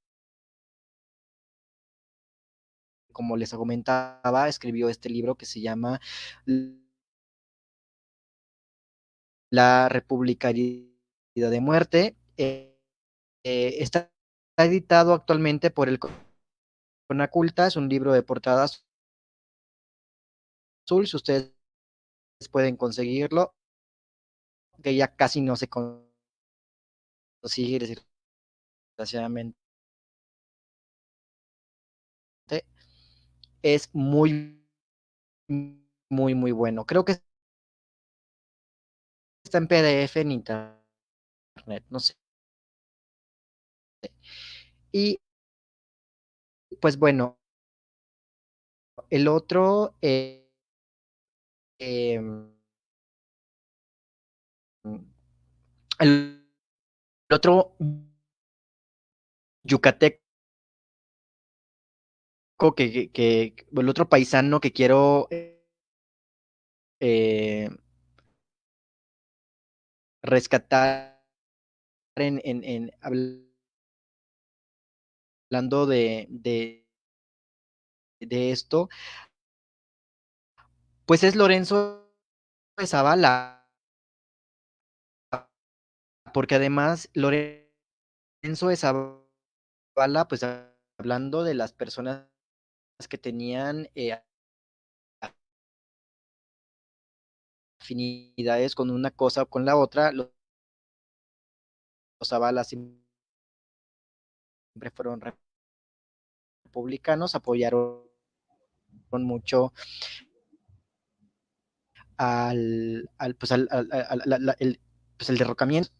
como les comentaba, escribió este libro que se llama La República Herida de Muerte. Está editado actualmente por el Conaculta, es un libro de portada azul, si ustedes pueden conseguirlo, que ya casi no se consigue, desgraciadamente. Es muy muy, muy bueno. Creo que está en PDF en internet, no sé. Y pues bueno, el otro, el otro yucateco el otro paisano que quiero eh, rescatar hablando de esto, pues es Lorenzo de Zavala, porque además Lorenzo de Zavala, pues hablando de las personas que tenían afinidades con una cosa o con la otra, los Zavala siempre fueron republicanos, apoyaron mucho pues el derrocamiento.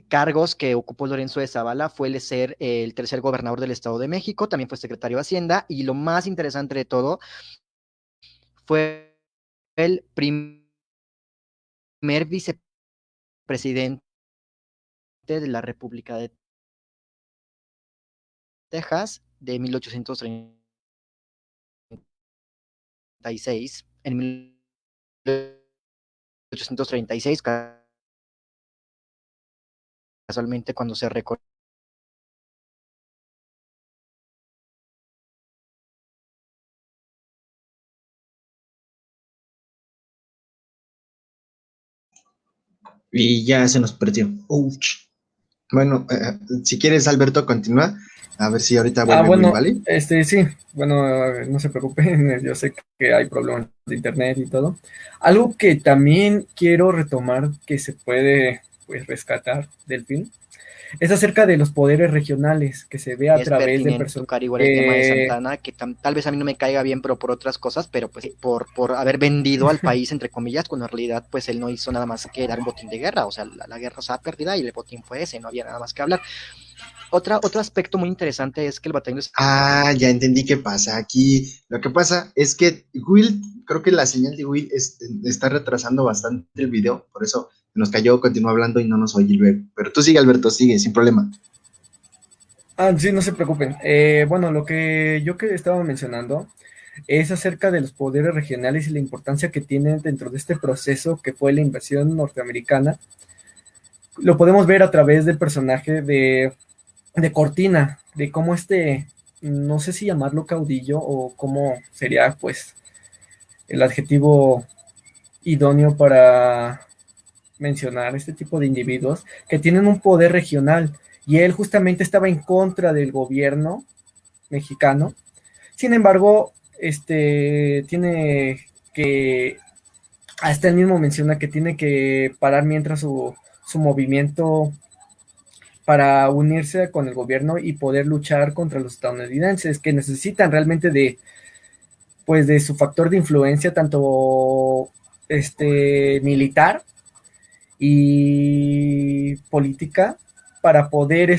Cargos que ocupó Lorenzo de Zavala fue el ser el tercer gobernador del Estado de México, también fue secretario de Hacienda, y lo más interesante de todo fue el primer vicepresidente de la República de Texas de 1836. En 1836, casualmente cuando se reconoció Y ya se nos perdió. Ouch. Bueno, si quieres, Alberto, continúa. A ver si ahorita vuelve Will, Bueno, ¿vale? sí, bueno, no se preocupen, yo sé que hay problemas de internet y todo. Algo que también quiero retomar que se puede, pues, rescatar del film es acerca de los poderes regionales que se ve a es través de pertinente personas tocar igual el tema de Santana, que tal vez a mí no me caiga bien, pero por otras cosas, pero pues por haber vendido al país, entre comillas, cuando en realidad pues él no hizo nada más que dar un botín de guerra, o sea, la guerra estaba perdida y el botín fue ese, no había nada más que hablar. Otro aspecto muy interesante es que el batallón de... Ah, ya entendí qué pasa. Aquí lo que pasa es que Will, creo que la señal de Will está retrasando bastante el video, por eso nos cayó, continuó hablando y no nos oye luego. Pero tú sigue, Alberto, sigue, sin problema. Sí, no se preocupen. Bueno, lo que yo que estaba mencionando es acerca de los poderes regionales y la importancia que tienen dentro de este proceso que fue la invasión norteamericana. Lo podemos ver a través del personaje de Cortina, de cómo no sé si llamarlo caudillo o cómo sería pues el adjetivo idóneo para mencionar este tipo de individuos que tienen un poder regional y él justamente estaba en contra del gobierno mexicano. Sin embargo, tiene que, hasta él mismo menciona que tiene que parar mientras su movimiento para unirse con el gobierno y poder luchar contra los estadounidenses que necesitan realmente pues de su factor de influencia tanto militar y política para poder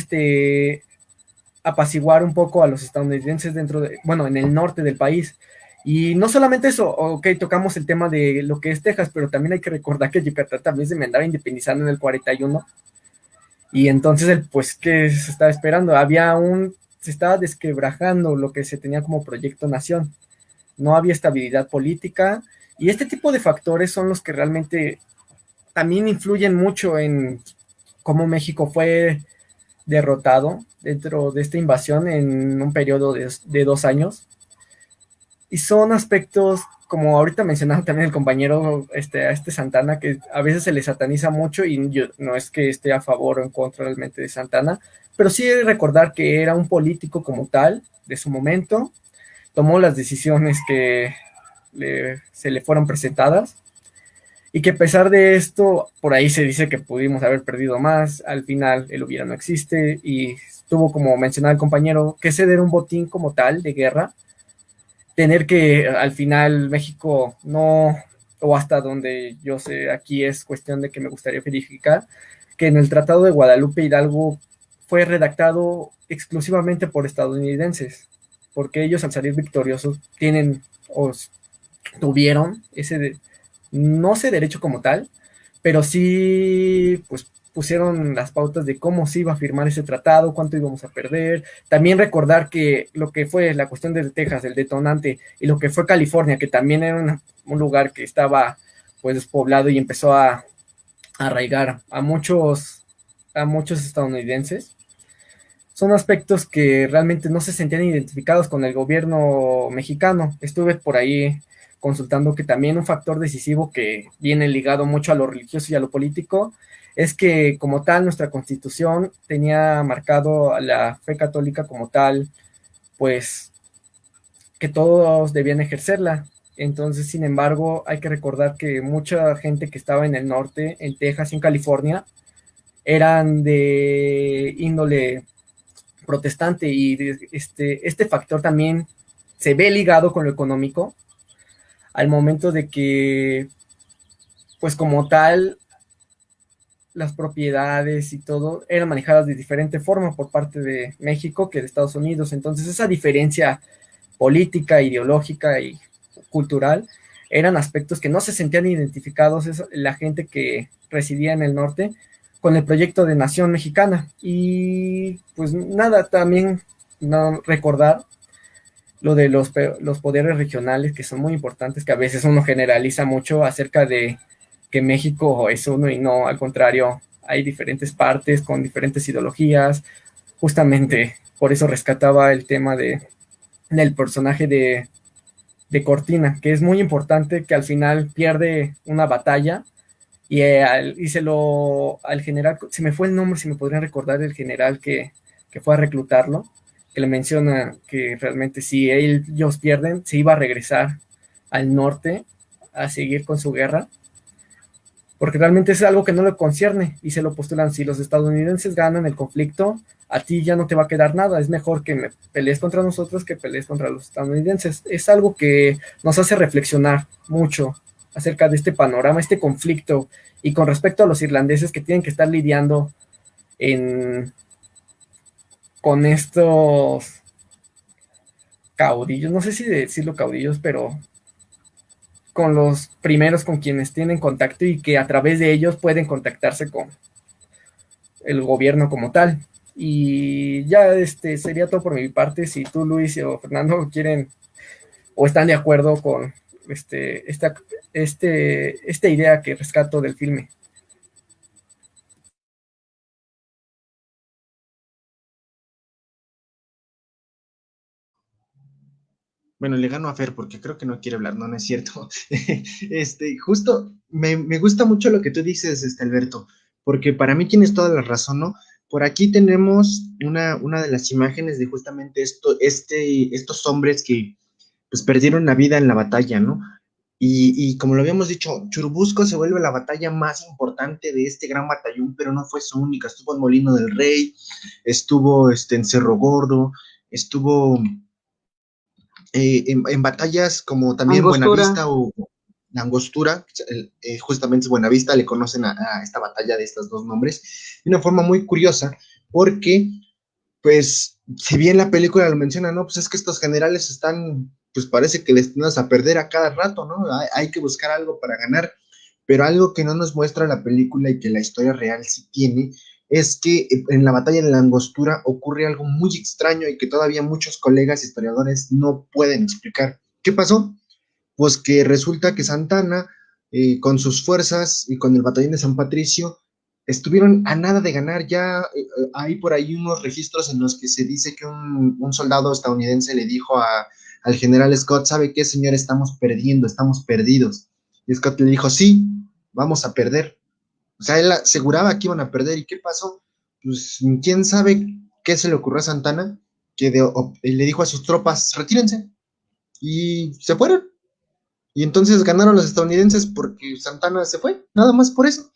apaciguar un poco a los estadounidenses bueno, en el norte del país. Y no solamente eso, ok, tocamos el tema de lo que es Texas, pero también hay que recordar que Yucatán también se me andaba independizando en el 41. Y entonces, pues, ¿qué se estaba esperando? Se estaba desquebrajando lo que se tenía como proyecto nación. No había estabilidad política. Y este tipo de factores son los que realmente también influyen mucho en cómo México fue derrotado dentro de esta invasión en un periodo de 2 años. Y son aspectos, como ahorita mencionaba también el compañero a Santana, que a veces se le sataniza mucho y yo no es que esté a favor o en contra realmente de Santana, pero sí recordar que era un político como tal de su momento, tomó las decisiones que se le fueron presentadas y que a pesar de esto, por ahí se dice que pudimos haber perdido más, al final el hubiera no existe y tuvo, como mencionaba el compañero, que ceder un botín como tal de guerra, tener que al final México no o hasta donde yo sé, aquí es cuestión de que me gustaría verificar, que en el Tratado de Guadalupe Hidalgo fue redactado exclusivamente por estadounidenses, porque ellos al salir victoriosos tienen o tuvieron no sé derecho como tal, pero sí pues pusieron las pautas de cómo se iba a firmar ese tratado, cuánto íbamos a perder. También recordar que lo que fue la cuestión de Texas, el detonante, y lo que fue California, que también era un lugar que estaba pues despoblado y empezó a arraigar a muchos estadounidenses, son aspectos que realmente no se sentían identificados con el gobierno mexicano. Estuve por ahí consultando que también un factor decisivo que viene ligado mucho a lo religioso y a lo político es que como tal nuestra constitución tenía marcado a la fe católica como tal, pues que todos debían ejercerla. Entonces, sin embargo, hay que recordar que mucha gente que estaba en el norte, en Texas y en California, eran de índole protestante, y este factor también se ve ligado con lo económico al momento de que pues como tal las propiedades y todo eran manejadas de diferente forma por parte de México que de Estados Unidos. Entonces esa diferencia política, ideológica y cultural eran aspectos que no se sentían identificados la gente que residía en el norte con el proyecto de nación mexicana. Y pues nada, también no recordar lo de los poderes regionales, que son muy importantes, que a veces uno generaliza mucho acerca de que México es uno y no, al contrario, hay diferentes partes con diferentes ideologías. Justamente por eso rescataba el tema del personaje de Cortina, que es muy importante, que al final pierde una batalla y al general, se me fue el nombre, si me podrían recordar el general que fue a reclutarlo, que le menciona que realmente si ellos pierden, se iba a regresar al norte a seguir con su guerra, porque realmente es algo que no le concierne, y se lo postulan: si los estadounidenses ganan el conflicto, a ti ya no te va a quedar nada, es mejor que me pelees contra nosotros que pelees contra los estadounidenses. Es algo que nos hace reflexionar mucho acerca de este panorama, este conflicto, y con respecto a los irlandeses que tienen que estar lidiando con estos caudillos, no sé si decirlo caudillos, pero con los primeros con quienes tienen contacto y que a través de ellos pueden contactarse con el gobierno como tal. Y ya sería todo por mi parte. Si tú, Luis o Fernando, quieren o están de acuerdo con esta idea que rescato del filme. Bueno, le gano a Fer porque creo que no quiere hablar, no, no es cierto. Justo me gusta mucho lo que tú dices, Alberto, porque para mí tienes toda la razón, ¿no? Por aquí tenemos una de las imágenes de justamente estos hombres que pues perdieron la vida en la batalla, ¿no? Y como lo habíamos dicho, Churubusco se vuelve la batalla más importante de este gran batallón, pero no fue su única. Estuvo en Molino del Rey, estuvo en Cerro Gordo, estuvo en batallas como también Angostura. Buenavista o la Angostura, justamente es Buenavista, le conocen a esta batalla de estos dos nombres, de una forma muy curiosa, porque, pues, si bien la película lo menciona, ¿no? Pues es que estos generales están, pues parece que destinados a perder a cada rato, ¿no? Hay que buscar algo para ganar, pero algo que no nos muestra la película y que la historia real sí tiene, es que en la batalla de la Angostura ocurre algo muy extraño y que todavía muchos colegas historiadores no pueden explicar. ¿Qué pasó? Pues que resulta que Santana, con sus fuerzas y con el batallón de San Patricio, estuvieron a nada de ganar. Ya hay por ahí unos registros en los que se dice que un soldado estadounidense le dijo al general Scott: ¿sabe qué, señor? Estamos perdiendo, estamos perdidos. Y Scott le dijo: sí, vamos a perder. O sea, él aseguraba que iban a perder. ¿Y qué pasó? Pues quién sabe qué se le ocurrió a Santana, que le dijo a sus tropas: retírense. Y se fueron. Y entonces ganaron los estadounidenses porque Santana se fue, nada más por eso.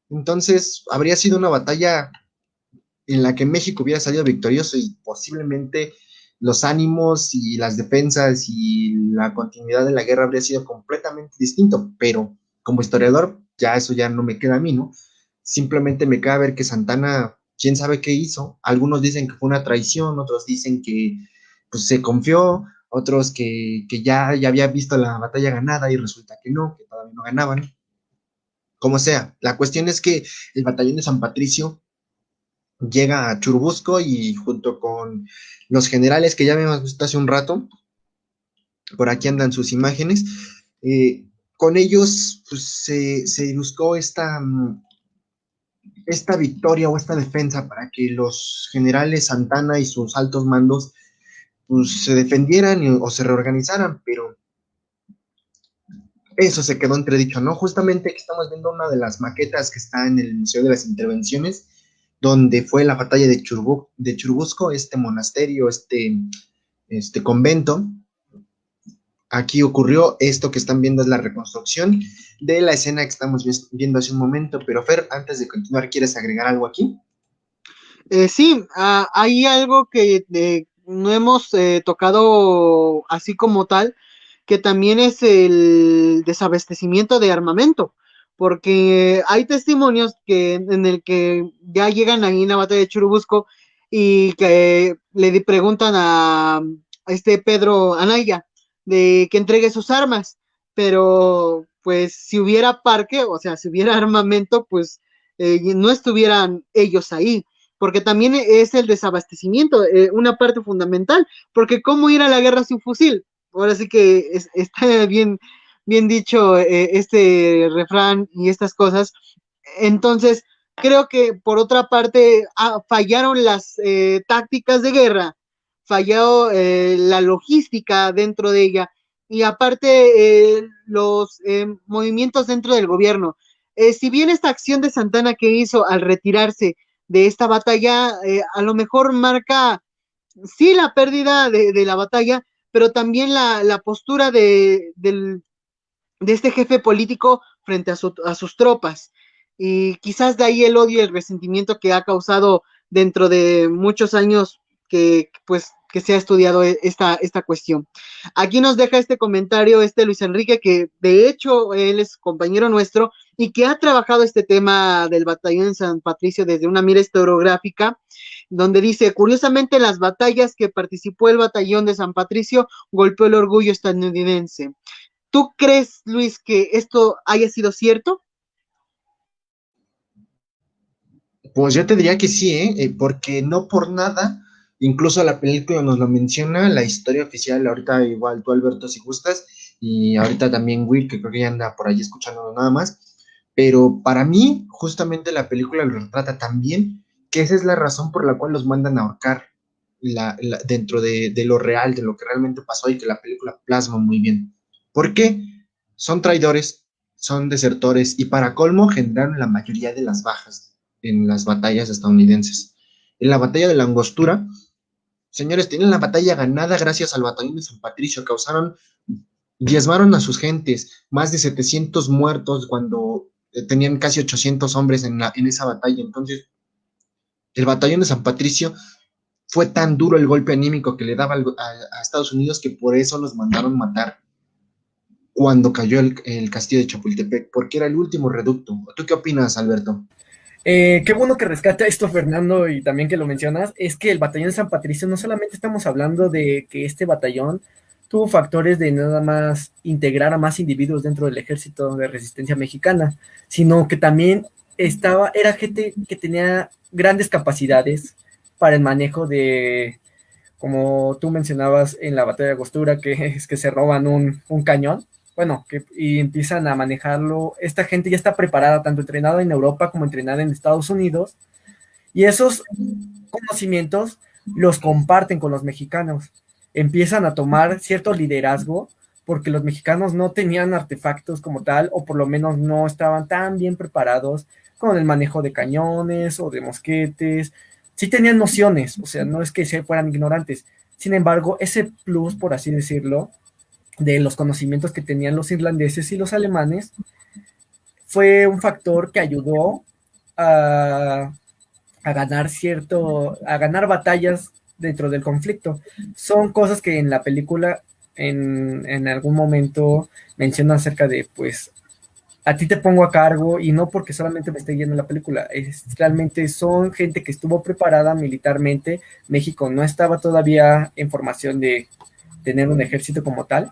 Entonces habría sido una batalla en la que México hubiera salido victorioso y posiblemente los ánimos y las defensas y la continuidad de la guerra habría sido completamente distinto, pero como historiador, ya eso ya no me queda a mí, ¿no? Simplemente me queda ver que Santana, quién sabe qué hizo. Algunos dicen que fue una traición, otros dicen que pues, se confió, otros que ya había visto la batalla ganada y resulta que no, que todavía no ganaban. Como sea, la cuestión es que el batallón de San Patricio llega a Churubusco y junto con los generales que ya habíamos visto hace un rato, por aquí andan sus imágenes, con ellos pues, se buscó esta victoria o esta defensa para que los generales Santana y sus altos mandos pues, se defendieran o se reorganizaran, pero eso se quedó entredicho, ¿no? Justamente aquí estamos viendo una de las maquetas que está en el Museo de las Intervenciones, donde fue la batalla de Churubusco, este monasterio, este convento. Aquí ocurrió esto que están viendo, es la reconstrucción de la escena que estamos viendo hace un momento, pero Fer, antes de continuar, ¿quieres agregar algo aquí? Sí, hay algo que no hemos tocado así como tal, que también es el desabastecimiento de armamento, porque hay testimonios en el que ya llegan ahí en la batalla de Churubusco y que le preguntan a este Pedro Anaya de que entregue sus armas, pero pues si hubiera parque, o sea, si hubiera armamento, pues no estuvieran ellos ahí porque también es el desabastecimiento, una parte fundamental, porque cómo ir a la guerra sin fusil. Ahora sí que está bien dicho este refrán y estas cosas. Entonces, creo que por otra parte fallaron las tácticas de guerra, falló la logística dentro de ella y aparte los movimientos dentro del gobierno. Si bien esta acción de Santana que hizo al retirarse de esta batalla, a lo mejor marca, sí, la pérdida de la batalla, pero también la postura de este jefe político frente a sus tropas. Y quizás de ahí el odio y el resentimiento que ha causado dentro de muchos años que se ha estudiado esta cuestión. Aquí nos deja este comentario Luis Enrique, que de hecho él es compañero nuestro y que ha trabajado este tema del batallón en San Patricio desde una mira historiográfica, donde dice, curiosamente, las batallas que participó el batallón de San Patricio golpeó el orgullo estadounidense. ¿Tú crees, Luis, que esto haya sido cierto? Pues yo te diría que sí, porque no por nada, incluso la película nos lo menciona, la historia oficial, ahorita igual tú Alberto si gustas, y ahorita también Will, que creo que ya anda por ahí escuchando nada más, pero para mí justamente la película lo retrata tan bien que esa es la razón por la cual los mandan a ahorcar dentro de lo real, de lo que realmente pasó y que la película plasma muy bien. ¿Por qué? Son traidores, son desertores y para colmo generaron la mayoría de las bajas en las batallas estadounidenses. En la batalla de la Angostura, señores, tienen la batalla ganada gracias al batallón de San Patricio, diezmaron a sus gentes, más de 700 muertos cuando tenían casi 800 hombres en esa batalla. Entonces, el batallón de San Patricio fue tan duro el golpe anímico que le daba a Estados Unidos que por eso los mandaron matar cuando cayó el castillo de Chapultepec, porque era el último reducto. ¿Tú qué opinas, Alberto? Qué bueno que rescata esto, Fernando, y también que lo mencionas, es que el batallón de San Patricio, no solamente estamos hablando de que este batallón tuvo factores de nada más integrar a más individuos dentro del ejército de resistencia mexicana, sino que también era gente que tenía grandes capacidades para el manejo de, como tú mencionabas en la batalla de Agostura, que es que se roban un cañón, bueno, y empiezan a manejarlo. Esta gente ya está preparada, tanto entrenada en Europa como entrenada en Estados Unidos, y esos conocimientos los comparten con los mexicanos. Empiezan a tomar cierto liderazgo, porque los mexicanos no tenían artefactos como tal, o por lo menos no estaban tan bien preparados con el manejo de cañones o de mosquetes. Sí tenían nociones, o sea, no es que se fueran ignorantes. Sin embargo, ese plus, por así decirlo, de los conocimientos que tenían los irlandeses y los alemanes, fue un factor que ayudó a ganar batallas dentro del conflicto. Son cosas que en la película en algún momento menciona acerca de, pues, a ti te pongo a cargo y no porque solamente me esté guiando la película, realmente son gente que estuvo preparada militarmente. México no estaba todavía en formación de tener un ejército como tal,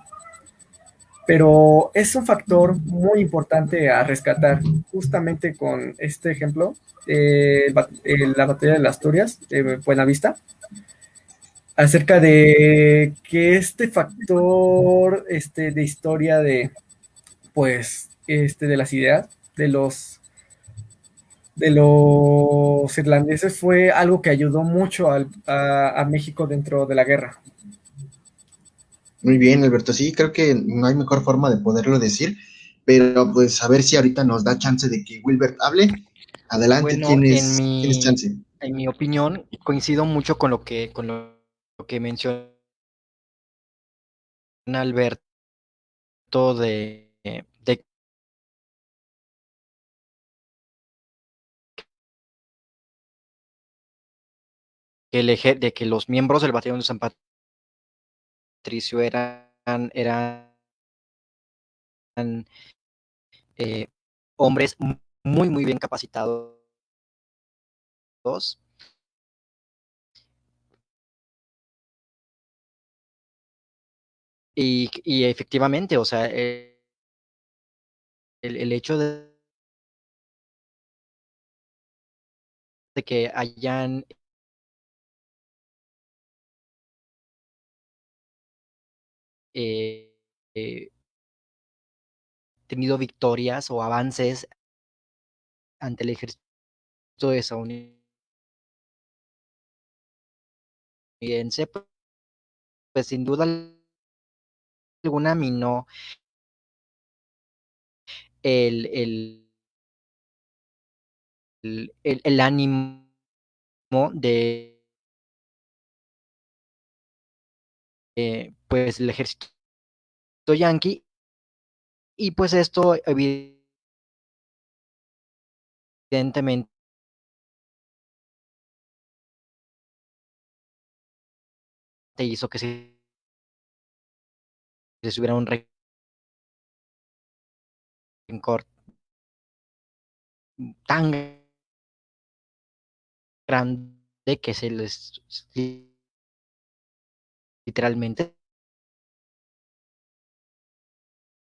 pero es un factor muy importante a rescatar, justamente con este ejemplo, la batalla de las Asturias, de Buenavista, acerca de que este factor de historia de, pues, de las ideas de los irlandeses fue algo que ayudó mucho a México dentro de la guerra. Muy bien, Alberto. Sí, creo que no hay mejor forma de poderlo decir, pero pues a ver si ahorita nos da chance de que Wilbert hable. Adelante, Bueno, tienes chance. en mi opinión, coincido mucho con con lo que menciona Alberto de que de que los miembros del batallón de San Patricio eran eh, hombres muy bien capacitados. Y efectivamente, o sea, el hecho de que hayan eh, eh, tenido victorias o avances ante el ejército estadounidense, pues sin duda alguna minó el, el, el ánimo de pues el ejército yanqui, y pues esto evidentemente hizo que se hubiera un rencor tan grande que se les literalmente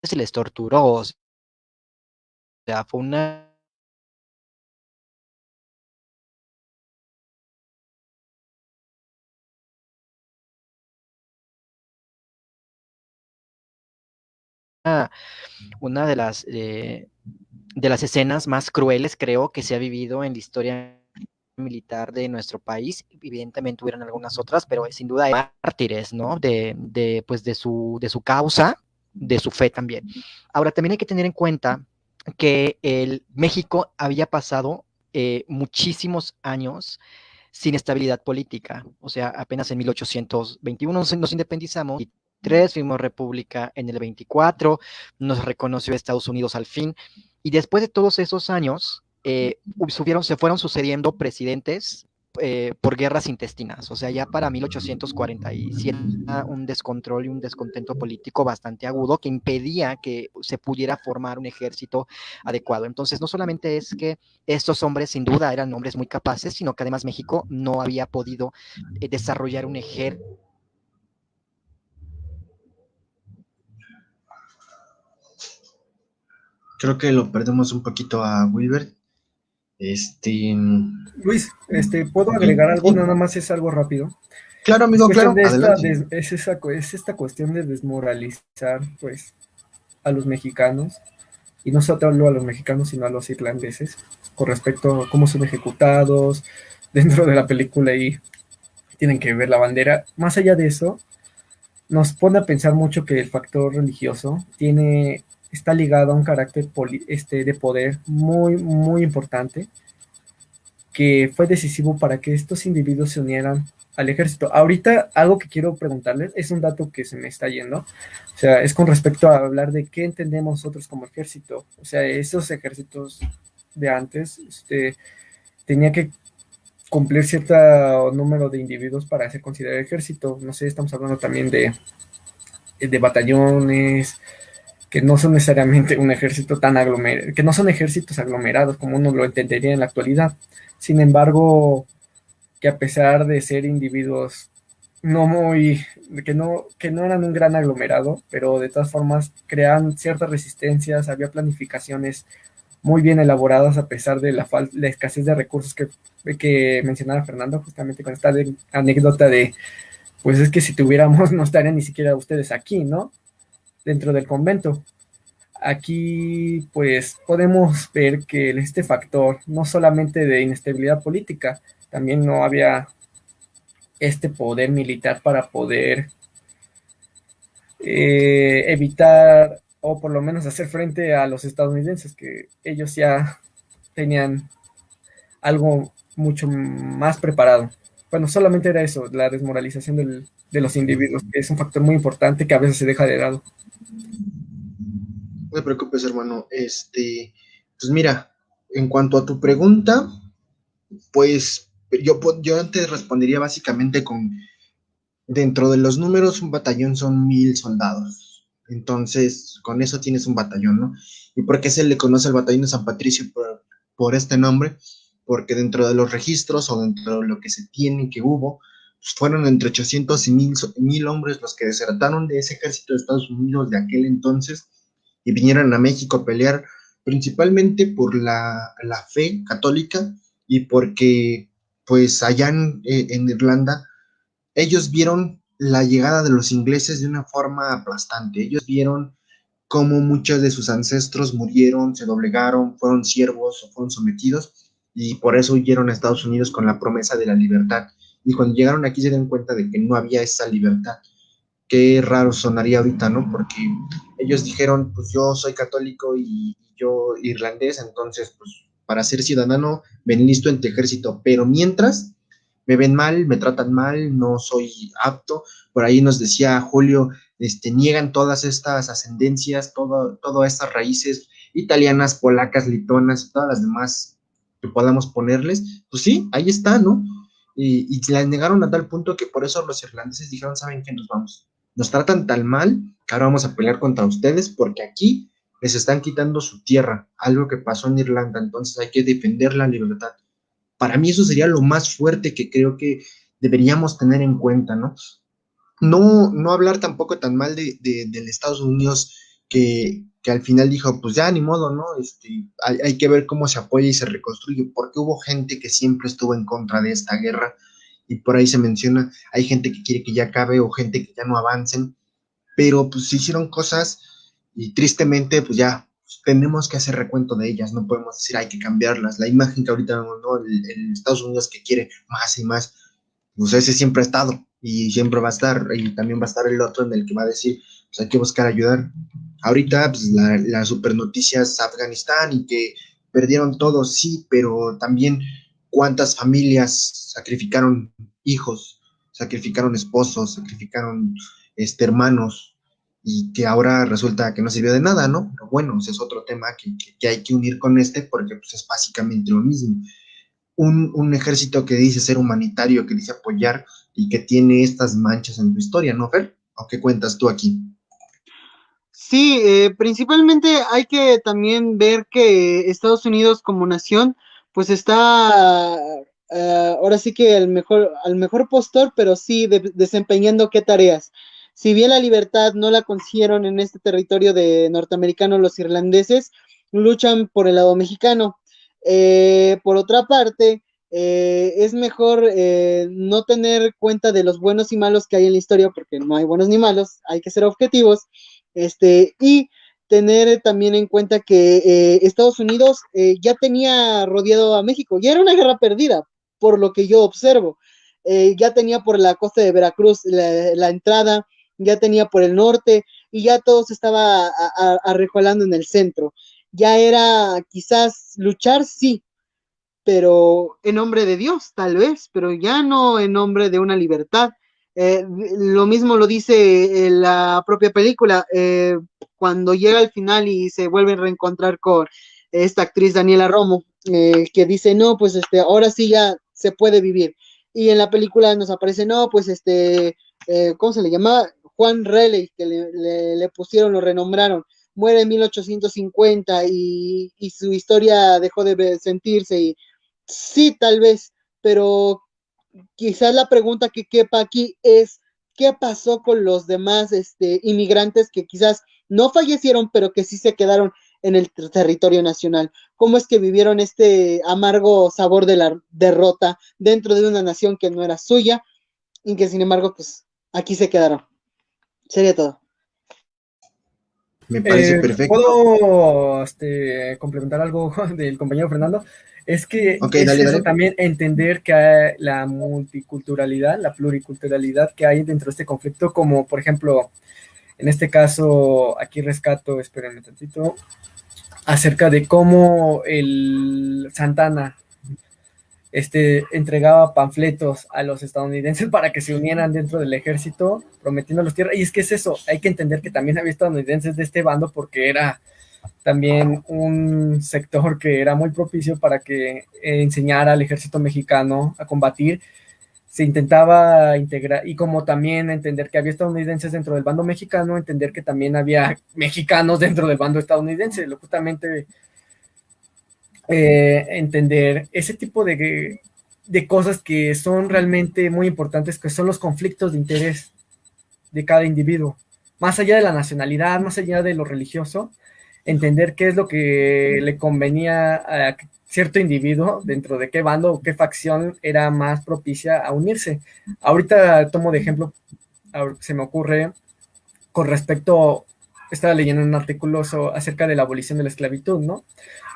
se les torturó. O sea, fue una de las escenas más crueles, creo, que se ha vivido en la historia militar de nuestro país. Evidentemente hubieron algunas otras, pero sin duda hay mártires, ¿no? Pues de su causa, de su fe también. Ahora, también hay que tener en cuenta que el México había pasado muchísimos años sin estabilidad política. O sea, apenas en 1821 nos independizamos, y fuimos república en el 24, nos reconoció Estados Unidos al fin, y después de todos esos años, se fueron sucediendo presidentes por guerras intestinas. O sea, ya para 1847 un descontrol y un descontento político bastante agudo que impedía que se pudiera formar un ejército adecuado. Entonces, no solamente es que estos hombres sin duda eran hombres muy capaces, sino que además México no había podido desarrollar un ejército. Creo que lo perdemos un poquito a Wilbert. Luis, ¿puedo agregar algo? Nada más es algo rápido. Claro, amigo, claro, adelante. Es esta cuestión de desmoralizar, pues, a los mexicanos, y no solo a los mexicanos, sino a los irlandeses, con respecto a cómo son ejecutados dentro de la película, y tienen que ver la bandera. Más allá de eso, nos pone a pensar mucho que el factor religioso está ligado a un carácter de poder muy importante, que fue decisivo para que estos individuos se unieran al ejército. Ahorita, algo que quiero preguntarles, es un dato que se me está yendo, o sea, es con respecto a hablar de qué entendemos nosotros como ejército. O sea, esos ejércitos de antes, tenía que cumplir cierto número de individuos para ser considerado ejército. No sé, estamos hablando también de batallones, que no son necesariamente un ejército tan aglomerado, que no son ejércitos aglomerados como uno lo entendería en la actualidad. Sin embargo, que a pesar de ser individuos no muy, que no eran un gran aglomerado, pero de todas formas creaban ciertas resistencias, había planificaciones muy bien elaboradas a pesar de la escasez de recursos que mencionaba Fernando, justamente con esta anécdota de, pues es que si tuviéramos no estarían ni siquiera ustedes aquí, ¿no? Dentro del convento. Aquí pues podemos ver que este factor, no solamente de inestabilidad política, también no había este poder militar para poder evitar o por lo menos hacer frente a los estadounidenses, que ellos ya tenían algo mucho más preparado. Bueno, solamente era eso, la desmoralización de los individuos, que es un factor muy importante que a veces se deja de lado. No te preocupes, hermano. Pues mira, en cuanto a tu pregunta, pues yo te respondería básicamente con, dentro de los números, un batallón son 1000 soldados. Entonces, con eso tienes un batallón, ¿no? ¿Y por qué se le conoce al batallón de San Patricio por este nombre? Porque dentro de los registros o dentro de lo que se tiene que hubo, pues fueron entre 800 y 1000 hombres los que desertaron de ese ejército de Estados Unidos de aquel entonces y vinieron a México a pelear principalmente por la fe católica y porque pues allá en Irlanda ellos vieron la llegada de los ingleses de una forma aplastante. Ellos vieron cómo muchos de sus ancestros murieron, se doblegaron, fueron siervos o fueron sometidos y por eso huyeron a Estados Unidos con la promesa de la libertad. Y cuando llegaron aquí se dieron cuenta de que no había esa libertad. Qué raro sonaría ahorita, ¿no? Porque ellos dijeron, pues yo soy católico y yo irlandés, entonces, pues para ser ciudadano, ven listo en tu ejército, pero mientras me ven mal, me tratan mal, no soy apto. Por ahí nos decía Julio, niegan todas estas ascendencias, todas estas raíces italianas, polacas, lituanas, todas las demás que podamos ponerles. Pues sí, ahí está, ¿no? Y las negaron a tal punto que por eso los irlandeses dijeron, ¿saben qué? Nos vamos. Nos tratan tan mal que ahora vamos a pelear contra ustedes porque aquí les están quitando su tierra, algo que pasó en Irlanda, entonces hay que defender la libertad. Para mí eso sería lo más fuerte que creo que deberíamos tener en cuenta, ¿no? No hablar tampoco tan mal del Estados Unidos que al final dijo, pues ya ni modo, ¿no? Hay que ver cómo se apoya y se reconstruye, porque hubo gente que siempre estuvo en contra de esta guerra y por ahí se menciona, hay gente que quiere que ya acabe o gente que ya no avancen, pero pues se hicieron cosas y tristemente pues ya pues, tenemos que hacer recuento de ellas, no podemos decir hay que cambiarlas, la imagen que ahorita vemos, ¿no? El Estados Unidos que quiere más y más, pues ese siempre ha estado y siempre va a estar, y también va a estar el otro en el que va a decir, pues hay que buscar ayudar. Ahorita, pues la super noticia es Afganistán y que perdieron todo, sí, pero también cuántas familias sacrificaron hijos, sacrificaron esposos, sacrificaron hermanos, y que ahora resulta que no sirvió de nada, ¿no? Pero bueno, ese es otro tema que hay que unir con porque pues, es básicamente lo mismo. Un ejército que dice ser humanitario, que dice apoyar y que tiene estas manchas en tu historia, ¿no, Fer? ¿O qué cuentas tú aquí? Sí, principalmente hay que también ver que Estados Unidos como nación, pues está ahora sí que al mejor postor, pero sí desempeñando qué tareas. Si bien la libertad no la consiguieron en este territorio de norteamericano los irlandeses, luchan por el lado mexicano. Por otra parte, es mejor no tener cuenta de los buenos y malos que hay en la historia, porque no hay buenos ni malos, hay que ser objetivos, y tener también en cuenta que Estados Unidos ya tenía rodeado a México, ya era una guerra perdida, por lo que yo observo. Ya tenía por la costa de Veracruz la entrada, ya tenía por el norte, y ya todo se estaba arrecolando en el centro. Ya era quizás luchar, sí, pero en nombre de Dios, tal vez, pero ya no en nombre de una libertad. Lo mismo lo dice la propia película, cuando llega al final y se vuelve a reencontrar con esta actriz Daniela Romo, que dice, no, pues ahora sí ya se puede vivir. Y en la película nos aparece, no, pues ¿cómo se le llamaba? Juan Raleigh, que le pusieron, lo renombraron, muere en 1850 y su historia dejó de sentirse y sí, tal vez, pero quizás la pregunta que quepa aquí es, ¿qué pasó con los demás inmigrantes que quizás no fallecieron, pero que sí se quedaron en el territorio nacional? ¿Cómo es que vivieron este amargo sabor de la derrota dentro de una nación que no era suya y que sin embargo, pues aquí se quedaron? Sería todo. Me parece perfecto. ¿Puedo complementar algo del compañero Fernando? Es que Ok, es dale, eso dale. también, entender que hay la multiculturalidad, la pluriculturalidad que hay dentro de este conflicto, como por ejemplo, en este caso, aquí rescato, espérenme tantito, acerca de cómo el Santana entregaba panfletos a los estadounidenses para que se unieran dentro del ejército, prometiéndoles tierra. Y es que es eso, hay que entender que también había estadounidenses de este bando porque era también un sector que era muy propicio para que enseñara al ejército mexicano a combatir. Se intentaba integrar, y como también entender que había estadounidenses dentro del bando mexicano, entender que también había mexicanos dentro del bando estadounidense, justamente entender ese tipo de cosas que son realmente muy importantes, que son los conflictos de interés de cada individuo, más allá de la nacionalidad, más allá de lo religioso, entender qué es lo que le convenía a cierto individuo, dentro de qué bando o qué facción era más propicia a unirse. Ahorita tomo de ejemplo, se me ocurre con respecto, estaba leyendo un artículo acerca de la abolición de la esclavitud, ¿no?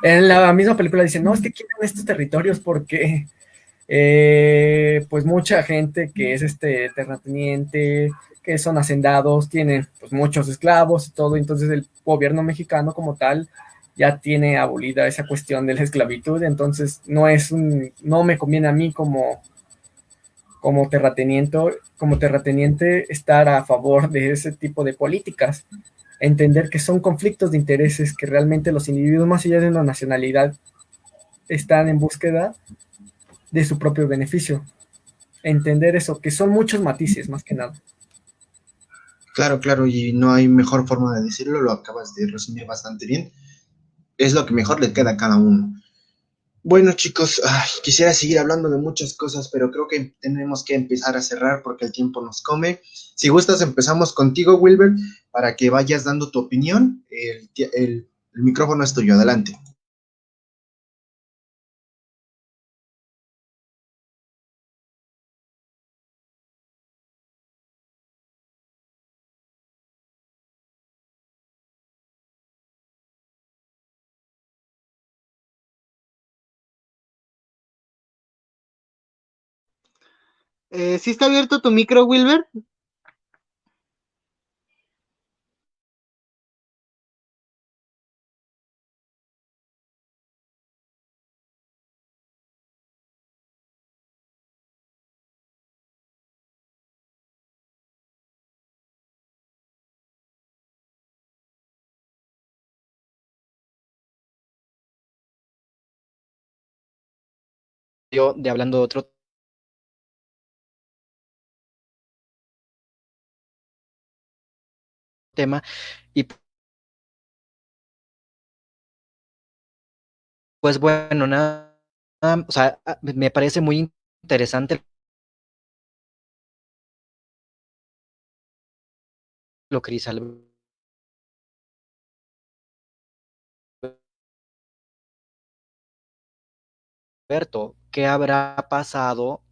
En la misma película dicen, no, es que quieren estos territorios porque pues mucha gente que es terrateniente, que son hacendados, tienen pues muchos esclavos y todo, entonces el gobierno mexicano como tal ya tiene abolida esa cuestión de la esclavitud, entonces no me conviene a mí como terrateniente estar a favor de ese tipo de políticas, entender que son conflictos de intereses, que realmente los individuos más allá de una nacionalidad están en búsqueda de su propio beneficio, entender eso, que son muchos matices más que nada. Claro, claro, y no hay mejor forma de decirlo, lo acabas de resumir bastante bien. Es lo que mejor le queda a cada uno. Bueno, chicos, quisiera seguir hablando de muchas cosas, pero creo que tenemos que empezar a cerrar porque el tiempo nos come. Si gustas, empezamos contigo, Wilber, para que vayas dando tu opinión. El micrófono es tuyo, adelante. ¿Sí está abierto tu micro, Wilber? Yo de hablando de otro tema y pues bueno, nada, o sea, me parece muy interesante lo que dice Alberto. ¿Qué habrá pasado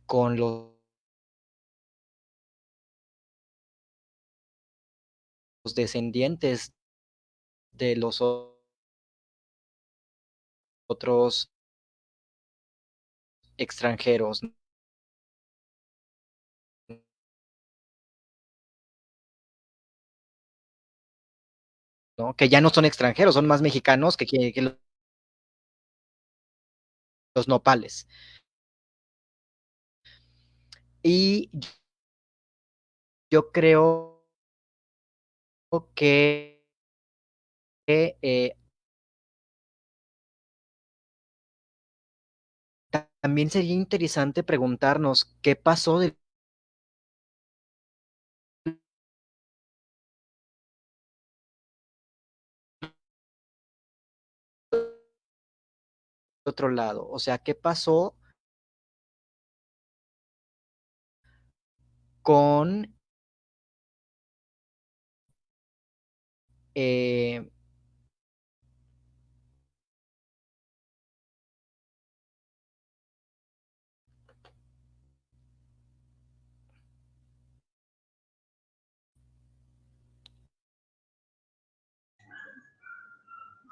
con los descendientes de los otros extranjeros, ¿no? Que ya no son extranjeros, son más mexicanos que los nopales. Y yo creo que eh, también sería interesante preguntarnos qué pasó del otro lado, o sea, qué pasó con eh,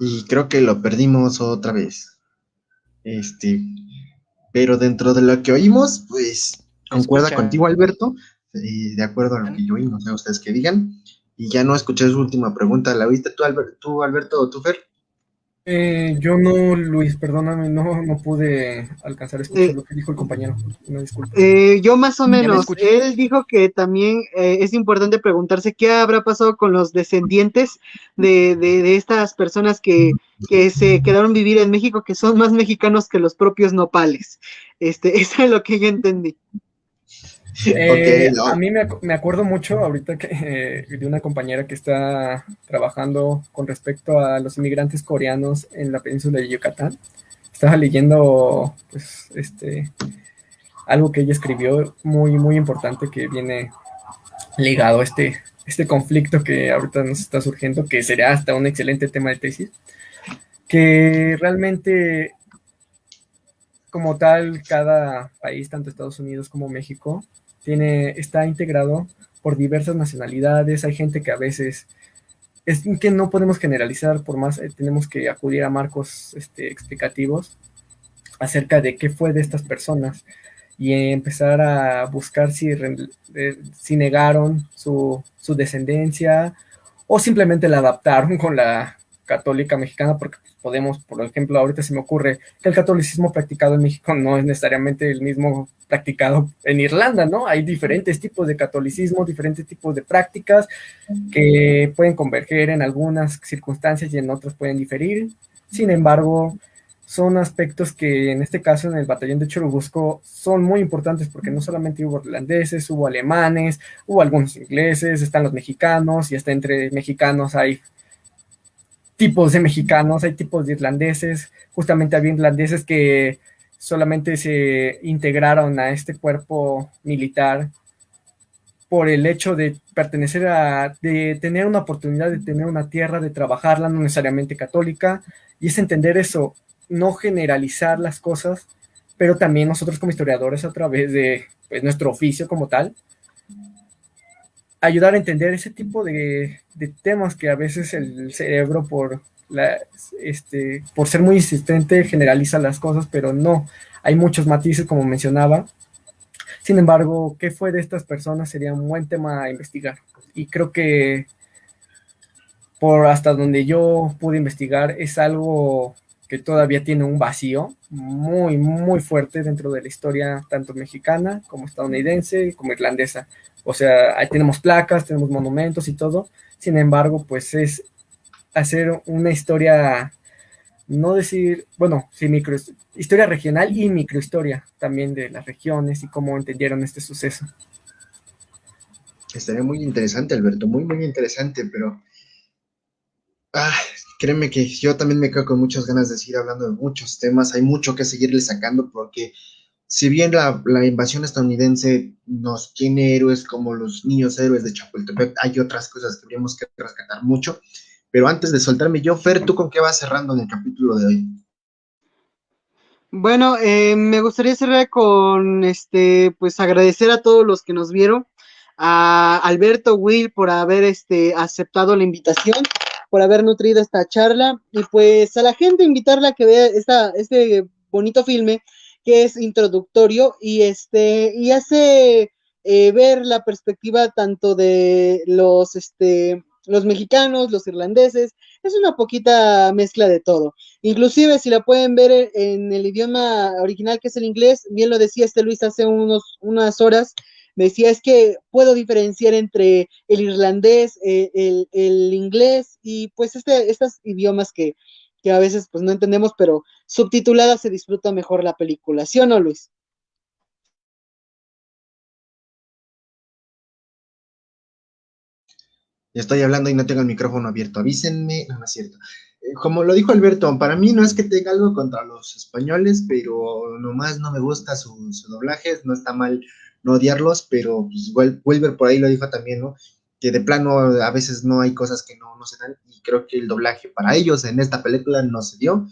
Y creo que lo perdimos otra vez. Este, pero dentro de lo que oímos, pues ¿me concuerda escuchan? contigo, Alberto, de acuerdo a lo que yo oí, no sé ustedes qué digan. Y ya no escuché su última pregunta, ¿la oíste tú, Alberto, o tú, Fer? Yo no, Luis, perdóname, no pude alcanzar a escuchar Eh, lo que dijo el compañero. Una disculpa. Yo más o ¿Ya me menos, escuchan? él dijo que también es importante preguntarse qué habrá pasado con los descendientes de estas personas que se quedaron vivir en México, que son más mexicanos que los propios nopales. Eso es lo que yo entendí. Ok, A no. mí me acuerdo mucho ahorita de una compañera que está trabajando con respecto a los inmigrantes coreanos en la península de Yucatán. Estaba leyendo, pues, algo que ella escribió muy importante que viene ligado a este conflicto que ahorita nos está surgiendo, que sería hasta un excelente tema de tesis, que realmente como tal, cada país, tanto Estados Unidos como México, está integrado por diversas nacionalidades. Hay gente que a veces es que no podemos generalizar, por más tenemos que acudir a marcos explicativos acerca de qué fue de estas personas y empezar a buscar si negaron su descendencia o simplemente la adaptaron con la católica mexicana, porque podemos, por ejemplo, ahorita se me ocurre que el catolicismo practicado en México no es necesariamente el mismo practicado en Irlanda, ¿no? Hay diferentes tipos de catolicismo, diferentes tipos de prácticas que pueden converger en algunas circunstancias y en otras pueden diferir. Sin embargo, son aspectos que en este caso en el batallón de Churubusco son muy importantes porque no solamente hubo irlandeses, hubo alemanes, hubo algunos ingleses, están los mexicanos y hasta entre mexicanos hay tipos de mexicanos, hay tipos de irlandeses, justamente había irlandeses que solamente se integraron a este cuerpo militar por el hecho de pertenecer de tener una oportunidad de tener una tierra, de trabajarla, no necesariamente católica, y es entender eso, no generalizar las cosas, pero también nosotros como historiadores a través de pues, nuestro oficio como tal, ayudar a entender ese tipo de temas que a veces el cerebro por ser muy insistente generaliza las cosas, pero no, hay muchos matices como mencionaba. Sin embargo, ¿qué fue de estas personas? Sería un buen tema a investigar. Y creo que por hasta donde yo pude investigar es algo que todavía tiene un vacío muy fuerte dentro de la historia tanto mexicana como estadounidense como irlandesa. O sea, ahí tenemos placas, tenemos monumentos y todo. Sin embargo, pues es hacer una historia, no decir, bueno, sí, historia regional y microhistoria también de las regiones y cómo entendieron este suceso. Estaría muy interesante, Alberto, muy interesante, pero ah, créeme que yo también me quedo con muchas ganas de seguir hablando de muchos temas. Hay mucho que seguirle sacando porque si bien la invasión estadounidense nos tiene héroes como los niños héroes de Chapultepec, hay otras cosas que tenemos que rescatar mucho. Pero antes de soltarme yo, Fer, ¿tú con qué vas cerrando en el capítulo de hoy? Bueno, me gustaría cerrar con pues agradecer a todos los que nos vieron, a Alberto, Will, por haber aceptado la invitación, por haber nutrido esta charla, y pues a la gente invitarla a que vea este bonito filme que es introductorio y hace ver la perspectiva tanto de los mexicanos, los irlandeses, es una poquita mezcla de todo. Inclusive si la pueden ver en el idioma original que es el inglés, bien lo decía Luis hace unas horas, me decía es que puedo diferenciar entre el irlandés, el inglés y pues estos idiomas que a veces pues no entendemos, pero subtitulada se disfruta mejor la película, ¿sí o no, Luis? Estoy hablando y no tengo el micrófono abierto, avísenme, no, no es cierto. Como lo dijo Alberto, para mí no es que tenga algo contra los españoles, pero nomás no me gusta su doblaje, no está mal no odiarlos, pero pues, Wilber por ahí lo dijo también, ¿no? Que de plano a veces no hay cosas que no se dan, y creo que el doblaje para ellos en esta película no se dio.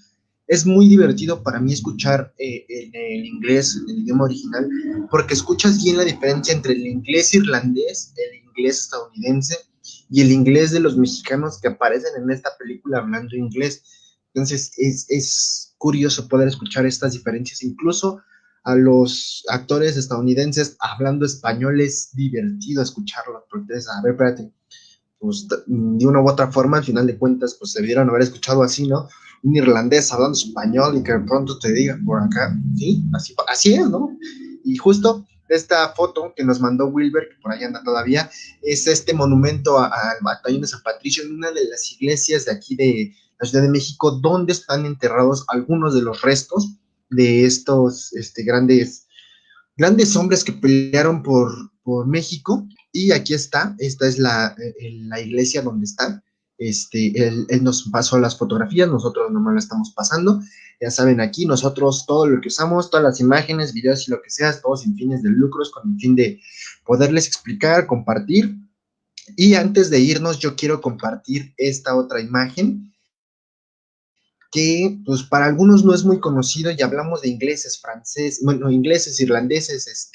Es muy divertido para mí escuchar en el inglés, en el idioma original, porque escuchas bien la diferencia entre el inglés irlandés, el inglés estadounidense y el inglés de los mexicanos que aparecen en esta película hablando inglés. Entonces es curioso poder escuchar estas diferencias, incluso a los actores estadounidenses hablando español es divertido escucharlo, porque es, a ver, espérate, pues de una u otra forma, al final de cuentas, pues debieron haber escuchado así, ¿no? Un irlandés hablando español y que de pronto te diga por acá, sí, así es, ¿no? Y justo esta foto que nos mandó Wilber, que por ahí anda todavía, es este monumento al batallón de San Patricio en una de las iglesias de aquí de la Ciudad de México, donde están enterrados algunos de los restos de estos grandes hombres que pelearon por México. Y aquí está, esta es la iglesia donde está. Él nos pasó las fotografías, nosotros nomás la estamos pasando. Ya saben, aquí nosotros todo lo que usamos, todas las imágenes, videos y lo que sea, todos sin fines de lucros, con el fin de poderles explicar, compartir. Y antes de irnos, yo quiero compartir esta otra imagen que pues para algunos no es muy conocido y hablamos de ingleses, franceses, bueno, ingleses, irlandeses,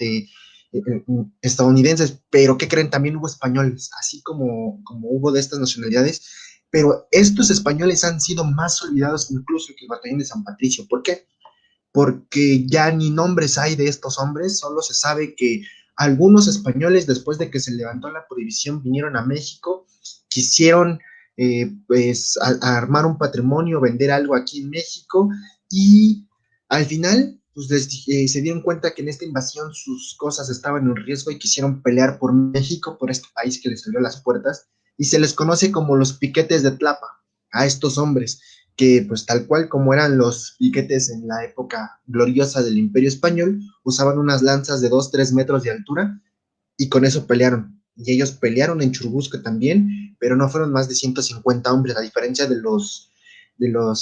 estadounidenses, pero ¿qué creen? También hubo españoles, así como hubo de estas nacionalidades, pero estos españoles han sido más olvidados incluso que el batallón de San Patricio. ¿Por qué? Porque ya ni nombres hay de estos hombres, solo se sabe que algunos españoles, después de que se levantó la prohibición, vinieron a México, quisieron pues armar un patrimonio, vender algo aquí en México, y al final pues se dieron cuenta que en esta invasión sus cosas estaban en riesgo y quisieron pelear por México, por este país que les abrió las puertas, y se les conoce como los piquetes de Tlapa a estos hombres, que pues tal cual como eran los piquetes en la época gloriosa del Imperio Español, usaban unas lanzas de 2-3 metros de altura y con eso pelearon. Y ellos pelearon en Churubusco también, pero no fueron más de 150 hombres, a diferencia de los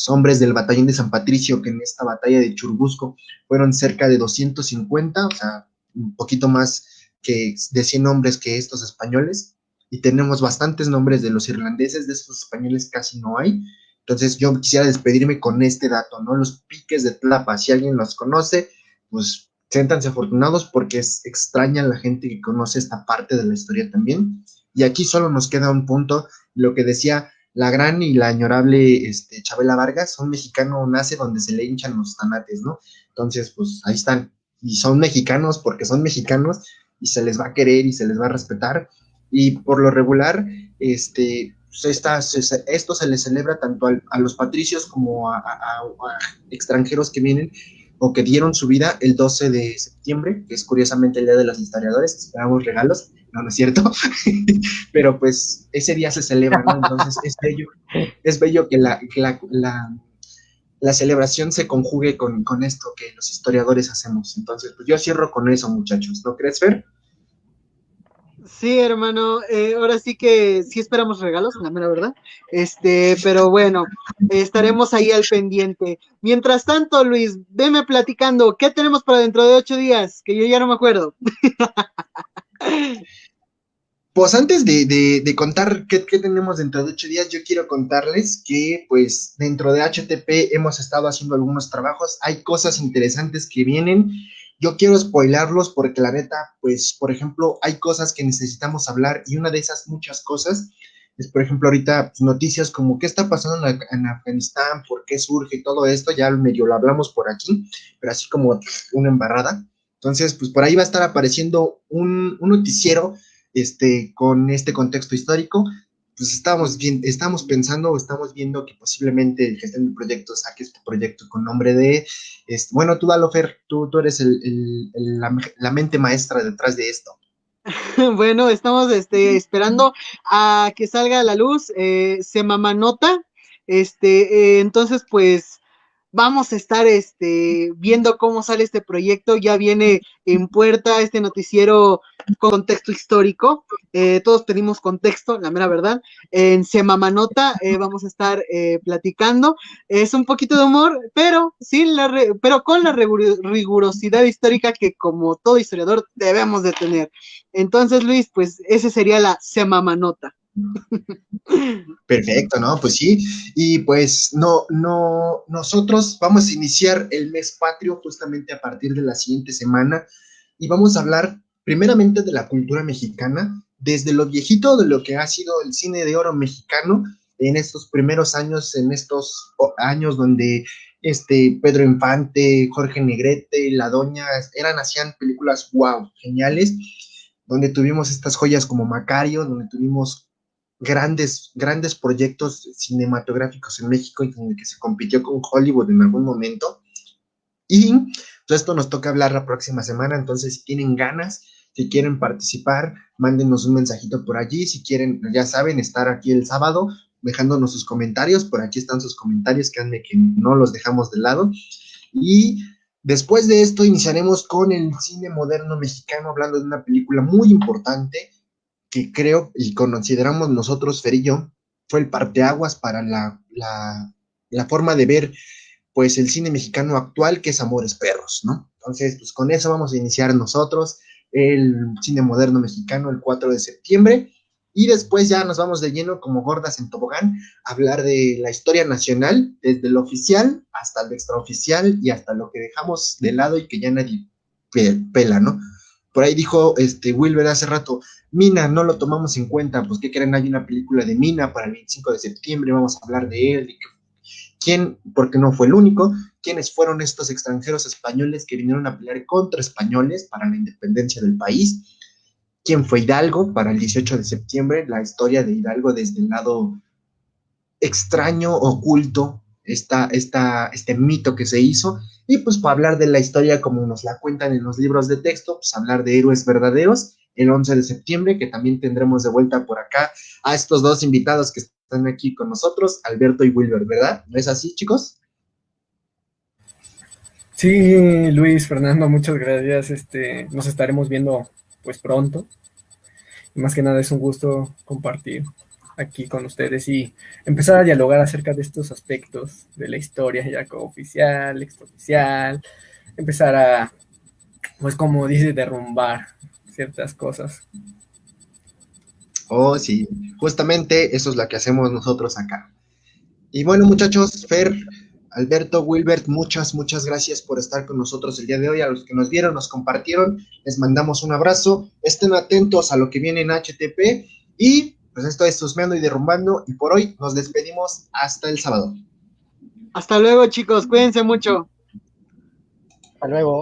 hombres del batallón de San Patricio, que en esta batalla de Churubusco fueron cerca de 250, o sea, un poquito más que de 100 hombres que estos españoles, y tenemos bastantes nombres de los irlandeses, de estos españoles casi no hay. Entonces yo quisiera despedirme con este dato, ¿no? Los piques de Tlapa, si alguien los conoce, pues siéntanse afortunados porque es extraña la gente que conoce esta parte de la historia también. Y aquí solo nos queda un punto, lo que decía la gran y la añorable Chabela Vargas, un mexicano nace donde se le hinchan los tanates, ¿no? Entonces, pues ahí están. Y son mexicanos porque son mexicanos y se les va a querer y se les va a respetar. Y por lo regular, esto se les celebra tanto a los patricios como a extranjeros que vienen o que dieron su vida el 12 de septiembre, que es curiosamente el Día de los Historiadores. Esperamos regalos, no, no es cierto, pero pues ese día se celebra, ¿no? Entonces es bello que la celebración se conjugue con esto que los historiadores hacemos. Entonces, pues yo cierro con eso, muchachos, ¿no crees, Fer? Sí, hermano, ahora sí que sí esperamos regalos, la mera verdad. Pero bueno, estaremos ahí al pendiente. Mientras tanto, Luis, veme platicando, ¿qué tenemos para dentro de 8 días? Que yo ya no me acuerdo. Pues antes de contar qué tenemos dentro de 8 días, yo quiero contarles que pues dentro de HTP hemos estado haciendo algunos trabajos, hay cosas interesantes que vienen, yo quiero spoilarlos porque la neta, pues por ejemplo, hay cosas que necesitamos hablar y una de esas muchas cosas es por ejemplo ahorita pues, noticias como qué está pasando en Afganistán, por qué surge todo esto, ya medio lo hablamos por aquí, pero así como una embarrada. Entonces, pues por ahí va a estar apareciendo un noticiero con este contexto histórico. Pues estamos pensando, estamos viendo que posiblemente el gestión de proyectos saque este proyecto con nombre de, bueno, tú dalo, Fer, tú eres la mente maestra detrás de esto. Bueno, estamos esperando a que salga a la luz Semamanota. Entonces, pues vamos a estar viendo cómo sale este proyecto. Ya viene en puerta este noticiero con contexto histórico. Todos pedimos contexto, la mera verdad. En Semamanota vamos a estar platicando. Es un poquito de humor, pero, pero con la rigurosidad histórica que como todo historiador debemos de tener. Entonces, Luis, pues ese sería la Semamanota. Perfecto, ¿no? Pues sí, y pues nosotros vamos a iniciar el mes patrio justamente a partir de la siguiente semana y vamos a hablar primeramente de la cultura mexicana, desde lo viejito de lo que ha sido el cine de oro mexicano en estos primeros años, en estos años donde Pedro Infante, Jorge Negrete, La Doña, hacían películas wow, geniales, donde tuvimos estas joyas como Macario, donde tuvimos grandes proyectos cinematográficos en México y con el que se compitió con Hollywood en algún momento. Y pues esto nos toca hablar la próxima semana, entonces si tienen ganas, si quieren participar, mándenos un mensajito por allí, si quieren, ya saben, estar aquí el sábado, dejándonos sus comentarios, por aquí están sus comentarios, créanme que no los dejamos de lado. Y después de esto iniciaremos con el cine moderno mexicano, hablando de una película muy importante, que creo y consideramos nosotros, Fer y yo, fue el parteaguas para la forma de ver pues el cine mexicano actual, que es Amores Perros, ¿no? Entonces, pues con eso vamos a iniciar nosotros el cine moderno mexicano el 4 de septiembre y después ya nos vamos de lleno como gordas en tobogán a hablar de la historia nacional, desde lo oficial hasta el extraoficial y hasta lo que dejamos de lado y que ya nadie pela, ¿no? Por ahí dijo Wilber hace rato, Mina, no lo tomamos en cuenta, pues ¿qué creen? Hay una película de Mina para el 25 de septiembre, vamos a hablar de él, de quién, porque no fue el único, quiénes fueron estos extranjeros españoles que vinieron a pelear contra españoles para la independencia del país, quién fue Hidalgo para el 18 de septiembre, la historia de Hidalgo desde el lado extraño, oculto, este mito que se hizo, y pues para hablar de la historia como nos la cuentan en los libros de texto, pues hablar de héroes verdaderos el 11 de septiembre, que también tendremos de vuelta por acá a estos dos invitados que están aquí con nosotros, Alberto y Wilber, ¿verdad? ¿No es así, chicos? Sí, Luis, Fernando, muchas gracias. Nos estaremos viendo pues pronto. Y más que nada es un gusto compartir aquí con ustedes y empezar a dialogar acerca de estos aspectos de la historia, ya como oficial, extraoficial, empezar a, pues como dice, derrumbar ciertas cosas. Oh, sí, justamente eso es lo que hacemos nosotros acá. Y bueno, muchachos, Fer, Alberto, Wilbert, muchas gracias por estar con nosotros el día de hoy. A los que nos vieron, nos compartieron, les mandamos un abrazo. Estén atentos a lo que viene en HTP. Y pues esto es Husmeando y Derrumbando. Y por hoy nos despedimos hasta el sábado. Hasta luego, chicos. Cuídense mucho. Hasta luego.